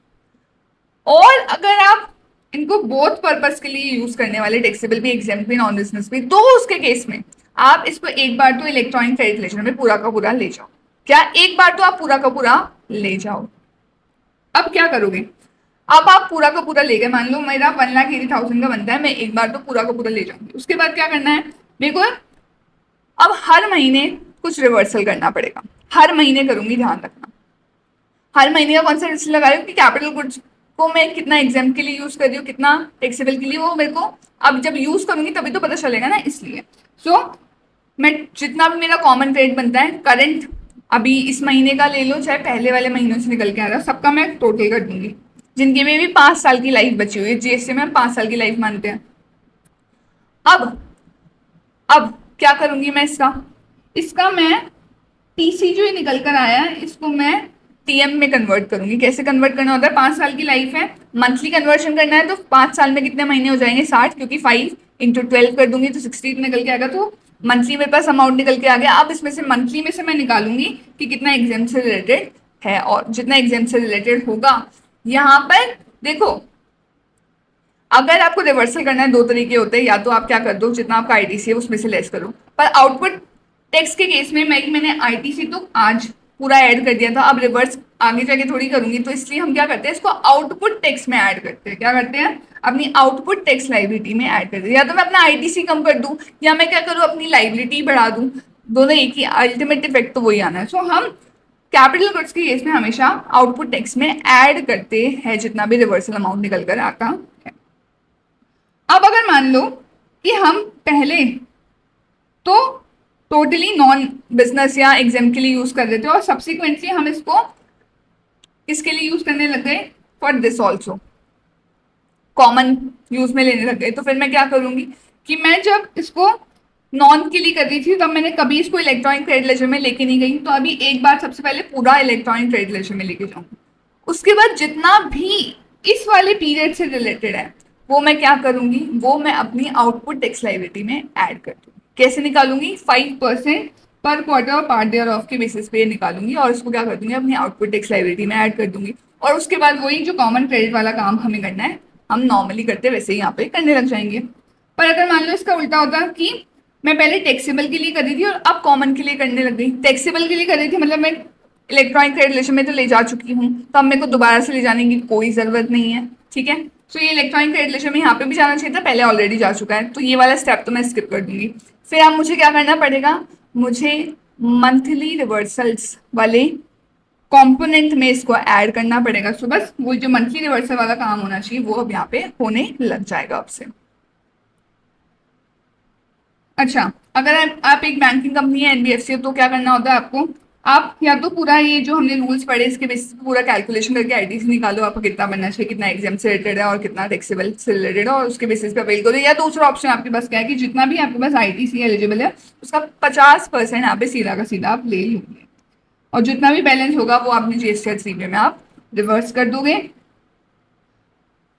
और अगर आप इनको बोथ पर्पस के लिए यूज करने वाले, टैक्सेबल भी एग्जाम भी नॉन बिजनेस भी, तो उसके केस में आप इसको एक बार तो इलेक्ट्रॉनिक क्रेडिट लेजर में पूरा का पूरा ले जाओ। क्या एक बार तो आप पूरा का पूरा ले जाओ। अब क्या करोगे, अब आप पूरा का पूरा ले गए, मान लो मेरा 1,80,000 का बनता है, मैं एक बार तो पूरा का पूरा ले जाऊंगी। उसके बाद क्या करना है मेरे को, अब हर महीने कुछ रिवर्सल करना पड़ेगा, हर महीने करूंगी, ध्यान रखना। हर महीने का कॉन्सेप्ट इसलिए लगा रही हूँ कि कैपिटल गुड्स को मैं कितना एग्जाम के लिए यूज कर रही हूँ, कितना टैक्सेबल के लिए, वो मेरे को अब जब यूज करूंगी तभी तो पता चलेगा ना, इसलिए। सो मैं जितना भी मेरा कॉमन क्रेडिट बनता है करंट, अभी इस महीने का ले लो चाहे पहले वाले महीनों से निकल के आ रहा है, सबका मैं टोटल कर दूंगी, जिनके में भी 5 साल की लाइफ बची हुई है, जीएसटी में 5 साल की लाइफ मानते हैं। अब क्या करूंगी मैं, इसका मैं टीसी जो निकल कर आया है इसको मैं टीएम में कन्वर्ट करूंगी। कैसे कन्वर्ट करना होता है, 5 साल की लाइफ है, मंथली कन्वर्शन करना है तो 5 साल में कितने महीने हो जाएंगे 60, क्योंकि 5 × 12 कर दूंगी तो 60 निकल के आएगा, तो मंथली मेरे पास अमाउंट निकल के आ गया। अब इसमें से मंथली में से मैं निकालूंगी कि कितना एग्जाम से रिलेटेड है, और जितना एग्जाम से रिलेटेड होगा यहाँ पर देखो, अगर आपको रिवर्सल करना है, दो तरीके होते हैं, या तो आप क्या कर दो, जितना आपका आईटीसी है उसमें से लेस करो। पर आउटपुट टैक्स के केस में मैंने आईटीसी तो आज पूरा ऐड कर दिया था, अब रिवर्स आगे जाके थोड़ी करूंगी, तो इसलिए हम क्या करते हैं, इसको आउटपुट टैक्स में ऐड करते हैं। क्या करते हैं, अपनी आउटपुट टैक्स लाइबिलिटी में ऐड करते हैं। या तो मैं अपना आईटीसी कम कर दूं, या मैं क्या करूं, अपनी लाइबिलिटी बढ़ा दूं। दोनों एक ही, अल्टीमेट इफेक्ट तो वही आना है। सो हम कैपिटल गुड्स के केस में हमेशा आउटपुट टैक्स में ऐड करते हैं जितना भी रिवर्सल अमाउंट निकल कर आता है। अब अगर मान लो कि हम पहले तो टोटली नॉन बिजनेस या एग्जाम के लिए यूज कर रहे थे, और सब्सिक्वेंटली हम इसको किसके लिए यूज करने लग गए, for this also common use में लेने लग गए। तो फिर मैं क्या करूंगी कि मैं जब इसको नॉन के लिए कर रही थी तब मैंने कभी इसको इलेक्ट्रॉनिक क्रेडिट लेजर में लेके नहीं गई, तो अभी एक बार सबसे पहले पूरा इलेक्ट्रॉनिक क्रेडिट लेजर में लेके जाऊंगी। उसके बाद जितना भी इस वाले पीरियड से रिलेटेड है वो मैं क्या करूंगी, वो मैं अपनी आउटपुट टैक्स लायबिलिटी में ऐड कर दूंगी। कैसे निकालूंगी, 5% पर क्वार्टर और पार्ट ईयर ऑफ के बेसिस पे निकालूंगी, और उसको क्या कर दूंगी, अपनी आउटपुट टैक्स लायबिलिटी में ऐड कर दूंगी। और उसके बाद वही जो कॉमन क्रेडिट वाला काम हमें करना है, हम नॉर्मली करते वैसे ही यहाँ पे करने लग जाएंगे। पर अगर मान लो इसका उल्टा होता कि मैं पहले टैक्सेबल के लिए कर रही थी और अब कॉमन के लिए करने लग गई। टैक्सेबल के लिए कर रही थी मतलब मैं इलेक्ट्रॉनिक क्रेडिट लेजर में तो ले जा चुकी हूँ, तो अब मेरे को दोबारा से ले जाने की कोई जरूरत नहीं है। ठीक है, तो ये इलेक्ट्रॉनिक क्रेडिट लेजर में यहाँ पे भी जाना चाहिए था, पहले ऑलरेडी जा चुका है, तो ये वाला स्टेप तो मैं स्किप कर दूंगी। फिर अब मुझे क्या करना पड़ेगा, मुझे मंथली रिवर्सल्स वाले कंपोनेंट में इसको ऐड करना पड़ेगा। सो बस वो जो मंथली रिवर्सल वाला काम होना चाहिए वो अब यहाँ पे होने लग जाएगा अब से। अच्छा, अगर आप एक बैंकिंग कंपनी है, एनबीएफसी है, तो क्या करना होता है आपको, आप या तो पूरा ये जो हमने रूल्स पढ़े इसके बेसिस पे पूरा कैलकुलेशन करके आईटीसी निकालो, आपको कितना बनना चाहिए, कितना एग्जाम से रिलेटेड है और कितना टैक्सेबल से रिलेटेड है, और उसके बेसिस पे अवेल करो। या दूसरा ऑप्शन आपके पास क्या है कि जितना भी आपके पास आईटीसी एलिजिबल है उसका 50% यहाँ पे सीधा का सीधा आप ले लोगे, और जितना भी बैलेंस होगा वो आपने जीएसटी थ्री में आप रिवर्स कर दोगे।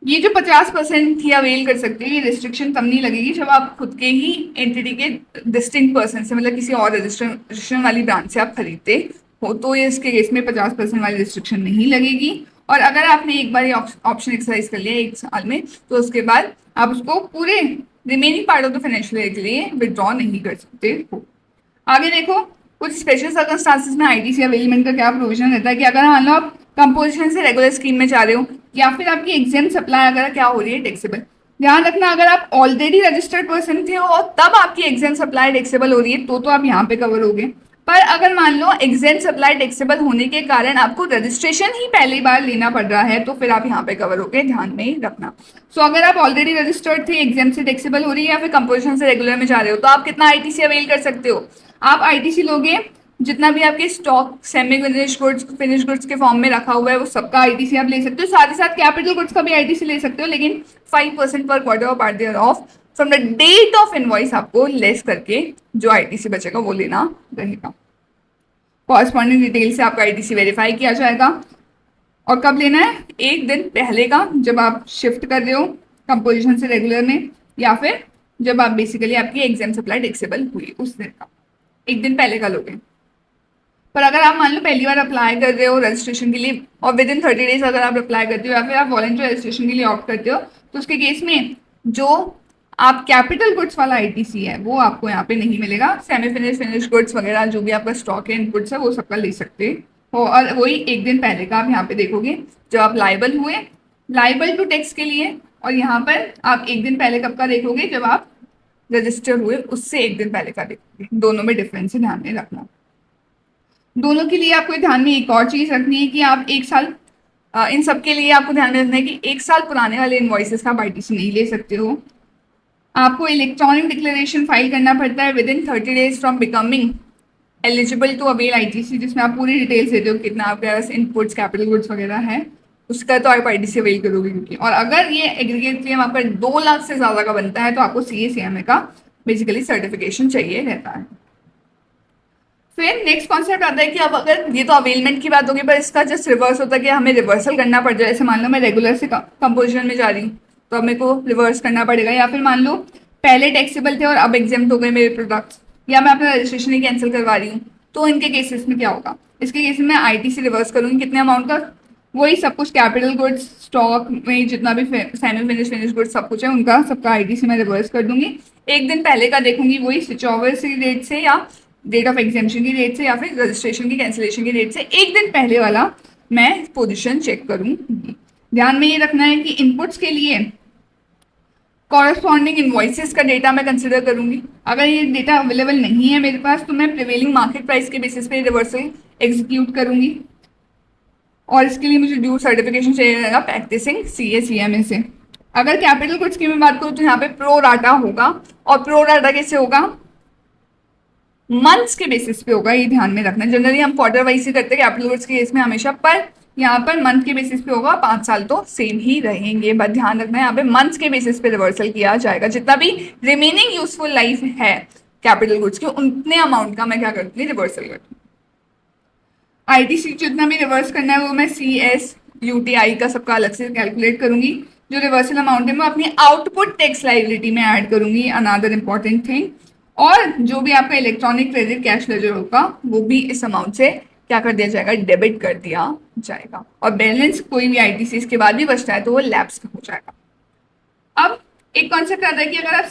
ये जो 50% ही अवेल कर सकते हैं, ये रिस्ट्रिक्शन तब नहीं लगेगी जब आप खुद के ही एंटिटी के डिस्टिंक्ट पर्सन से, मतलब किसी और रजिस्ट्रेशन वाली ब्रांच से आप खरीदते हो, तो ये इसके केस में 50% वाली रिस्ट्रिक्शन नहीं लगेगी। और अगर आपने एक बार ये ऑप्शन एक्सरसाइज कर लिया एक साल में, तो उसके बाद आप उसको पूरे remaining part of the financial year के लिए विड्रॉ नहीं कर सकते हो। आगे देखो, कुछ स्पेशल सर्कमस्टांसिस में आईटीसी अवेलमेंट का क्या प्रोविजन रहता है कि अगर मान लो आप कंपोजिशन से रेगुलर स्कीम में जा रहे हो, या फिर आपकी एग्जाम सप्लाई अगर क्या हो रही है टैक्सेबल। ध्यान रखना, अगर आप ऑलरेडी रजिस्टर्ड पर्सन थे और तब आपकी एग्जाम सप्लाई टैक्सेबल हो रही है तो आप यहाँ पे कवर हो गए। पर अगर मान लो एग्जाम सप्लाई टैक्सेबल होने के कारण आपको रजिस्ट्रेशन ही पहली बार लेना पड़ रहा है, तो फिर आप यहाँ पे कवर हो गए, ध्यान में रखना। सो अगर आप ऑलरेडी रजिस्टर्ड थे, एग्जाम से टैक्सेबल हो रही है, या फिर कंपोजिशन से रेगुलर में जा रहे हो, तो आप कितना आईटीसी अवेल कर सकते हो, आप आईटीसी लोगे जितना भी आपके स्टॉक सेमी फिनिश गुड्स के फॉर्म में रखा हुआ है वो सबका आईटीसी आप ले सकते हो। साथ ही साथ कैपिटल गुड्स का भी आईटीसी ले सकते हो, लेकिन 5% पर क्वार्टर और part year of from the date of invoice आपको लेस करके जो आईटीसी बचेगा वो लेना रहेगा। कॉरस्पॉन्डिंग डिटेल से आपका आईटीसी वेरीफाई किया जाएगा। और कब लेना है, एक दिन पहले का, जब आप शिफ्ट कर रहे हो कंपोजिशन से रेगुलर में, या फिर जब आप बेसिकली आपकी एग्जाम सप्लाई टैक्सेबल हुई उस दिन का, एक दिन पहले का लोगे। पर अगर आप मान लो पहली बार अप्लाई कर रहे हो रजिस्ट्रेशन के लिए, और विद इन 30 डेज अगर आप अप्लाई करते हो, या फिर आप वॉलंटियर रजिस्ट्रेशन के लिए ऑप्ट करते हो, तो उसके केस में जो आप कैपिटल गुड्स वाला आईटीसी है वो आपको यहाँ पे नहीं मिलेगा। सेमी फिनिश गुड्स वगैरह जो भी आपका स्टॉक है, इनपुट्स है, वो सबका ले सकते हो, और वही एक दिन पहले का आप यहाँ पे देखोगे जब आप लाइबल हुए, लाइबल टू टैक्स के लिए। और यहाँ पर आप एक दिन पहले कब का देखोगे, जब आप रजिस्टर हुए उससे एक दिन पहले का देखोगे। दोनों में डिफरेंस है, ध्यान में रखना। दोनों के लिए आपको ध्यान में एक और चीज रखनी है कि आप एक साल, इन सब के लिए आपको ध्यान में रखना है कि एक साल पुराने वाले इनवॉइसेस का आप आईटीसी नहीं ले सकते हो। आपको इलेक्ट्रॉनिक डिक्लेरेशन फाइल करना पड़ता है within 30 days from becoming eligible to avail ITC, जिसमें आप पूरी डिटेल्स देते हो कितना आपके पास इनपुट्स कैपिटल गुड्स वगैरह है, उसका तो आप आईटीसी अवेल करोगे क्योंकि। और अगर ये एग्रीगेट क्लेम आपका 2 लाख से ज्यादा का बनता है तो आपको सीए का बेसिकली सर्टिफिकेशन चाहिए रहता है। फिर नेक्स्ट कॉन्सेप्ट आता है कि अब अगर, ये तो अवेलमेंट की बात होगी, पर इसका जस्ट रिवर्स होता है कि हमें रिवर्सल करना पड़ जाए। जैसे मान लो मैं रेगुलर से कंपोजिशन में जा रही हूँ तो अब मेरे को रिवर्स करना पड़ेगा, या फिर मान लो पहले टैक्सेबल थे और अब एग्जाम्प्ट हो गए मेरे प्रोडक्ट्स, या मैं अपना रजिस्ट्रेशन ही कैंसिल करवा रही हूँ, तो इनके केसेस में क्या होगा, इसके केसेस में आईटीसी रिवर्स करूंगी कितने अमाउंट का, वही सब कुछ कैपिटल गुड्स स्टॉक में जितना भी सेमी फिनिश फिनिश गुड्स सब कुछ है उनका सबका आईटीसी मैं रिवर्स कर दूंगी। एक दिन पहले का देखूंगी वही स्विच ओवर की डेट से या डेट ऑफ एग्जामिशन की डेट से या फिर रजिस्ट्रेशन की कैंसिलेशन की डेट से एक दिन पहले वाला मैं पोजीशन चेक करूंगी। ध्यान में ये रखना है कि इनपुट्स के लिए कॉरस्पॉन्डिंग इनवॉइसेस का डेटा मैं कंसिडर करूंगी। अगर ये डेटा अवेलेबल नहीं है मेरे पास तो मैं प्रिवेलिंग मार्केट प्राइस के बेसिस पे रिवर्सल एग्जीक्यूट करूंगी और इसके लिए मुझे ड्यू सर्टिफिकेशन चाहिए रहेगा प्रैक्टिसिंग CA/CMA से। अगर कैपिटल गुड्स की मैं बात करूँ तो यहाँ पे प्रो राटा होगा और प्रो राटा कैसे होगा, मंथ्स के बेसिस पे होगा, ये ध्यान में रखना। जनरली हम क्वार्टर वाइज ही करते हैं कैपिटल गुड्स के केस में हमेशा, पर यहाँ पर मंथ के बेसिस पे होगा। 5 साल तो सेम ही रहेंगे, बस ध्यान रखना है यहाँ पे मंथ्स के बेसिस पे रिवर्सल किया जाएगा। जितना भी रिमेनिंग यूजफुल लाइफ है कैपिटल गुड्स के उतने अमाउंट का मैं क्या करती हूँ, रिवर्सल करती हूँ। आईटीसी जितना भी रिवर्स करना है वो मैं CSUTI का सबका अलग से कैलकुलेट करूंगी। जो रिवर्सल अमाउंट है मैं अपनी आउटपुट टैक्स लाइबिलिटी में ऐड करूंगी, अनदर इंपॉर्टेंट थिंग। और जो भी आपका इलेक्ट्रॉनिक क्रेडिट कैश लेजर होगा वो भी इस अमाउंट से क्या कर दिया जाएगा, डेबिट कर दिया जाएगा। और बैलेंस कोई भी आईटीसी इसके बाद भी बचता है तो वो लैप्स हो जाएगा। अब एक कॉन्सेप्ट आता है कि अगर आप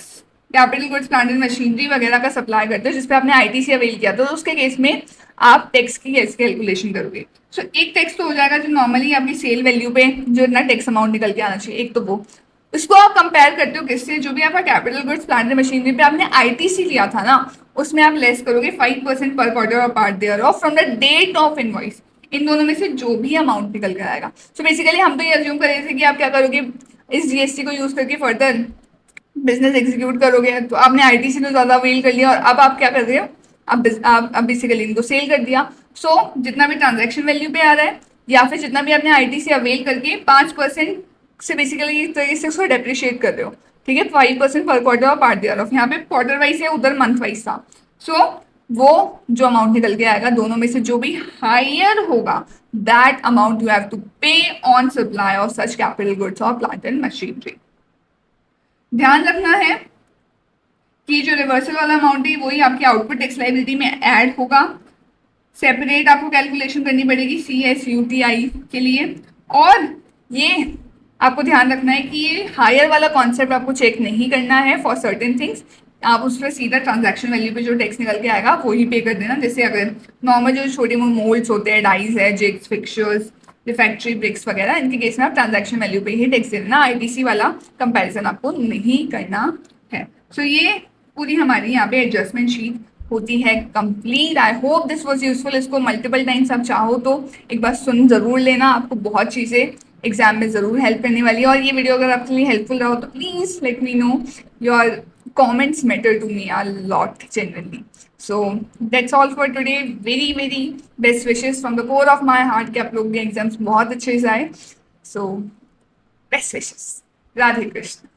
capital goods plant and machinery वगैरह का सप्लाई करते हो जिसपे आपने आईटीसी अवेल किया तो उसके केस में आप टैक्स की कैसे कैलकुलेशन करोगे। सो एक टैक्स तो हो जाएगा जो नॉर्मली आपकी सेल वैल्यू पे जो इतना टैक्स अमाउंट निकल के आना चाहिए, एक तो वो उसको आप कंपेयर करते हो किससे, जो भी आपका capital goods plant and machinery पे आपने आईटीसी लिया था ना उसमें आप लेस करोगे 5% पर क्वार्टर और part thereof from the date of invoice. इन दोनों में से जो भी अमाउंट निकल कर आएगा। सो बेसिकली हम तो ये अज्यूम कर रहे थे कि आप क्या करोगे, इस जीएसटी को यूज करके फर्दर बिजनेस एग्जीक्यूट करोगे। तो आपने आईटीसी तो ज्यादा अवेल कर लिया और अब आप क्या कर रहे हो, आप बेसिकली इनको सेल कर दिया। सो जितना भी ट्रांजैक्शन वैल्यू पे आ रहा है या फिर जितना भी आपने आईटीसी अवेल करके 5% से बेसिकली इस तरीके से उसको डेप्रिशिएट कर रहे हो, ठीक है। 5% पर क्वार्टर और पार्ट दिया ऑफ, यहाँ पे क्वार्टर वाइज है उधर मंथ वाइज था। सो वो जो अमाउंट निकल के आएगा दोनों में से जो भी हायर होगा that amount you have to pay on supply of such capital goods और प्लांट एंड मशीनरी। ध्यान रखना है कि जो रिवर्सल वाला अमाउंट है वही आपकी आउटपुट टैक्स लायबिलिटी में ऐड होगा। सेपरेट आपको कैलकुलेशन करनी पड़ेगी CSUTI के लिए। और ये आपको ध्यान रखना है कि ये हायर वाला कॉन्सेप्ट आपको चेक नहीं करना है फॉर सर्टेन थिंग्स। आप उस पर सीधा ट्रांजैक्शन वैल्यू पे जो टैक्स निकल के आएगा वो ही पे कर देना। जैसे अगर नॉर्मल जो छोटे मोल्ड्स होते हैं, डाइज है, जिग्स, फिक्सचर्स, रिफैक्ट्री ब्रिक्स वगैरह, इनके केस में आप ट्रांजैक्शन वैल्यू पे ही टैक्स दे देना। आईटीसी वाला कंपैरिजन आपको नहीं करना है। सो ये पूरी हमारी यहाँ पे एडजस्टमेंट शीट होती है complete. I hope this was useful. इसको मल्टीपल टाइम्स आप चाहो तो एक बार सुन जरूर लेना, आपको बहुत चीज़ें एग्जाम में ज़रूर हेल्प करने वाली है। और ये वीडियो अगर आपके लिए हेल्पफुल रहा हो तो please let me know, your comments matter to me a lot genuinely. So that's all for today. Very very best wishes from the core of my heart कि आप लोग के एग्जाम्स बहुत अच्छे से आए। So best wishes. Radhe Krishna.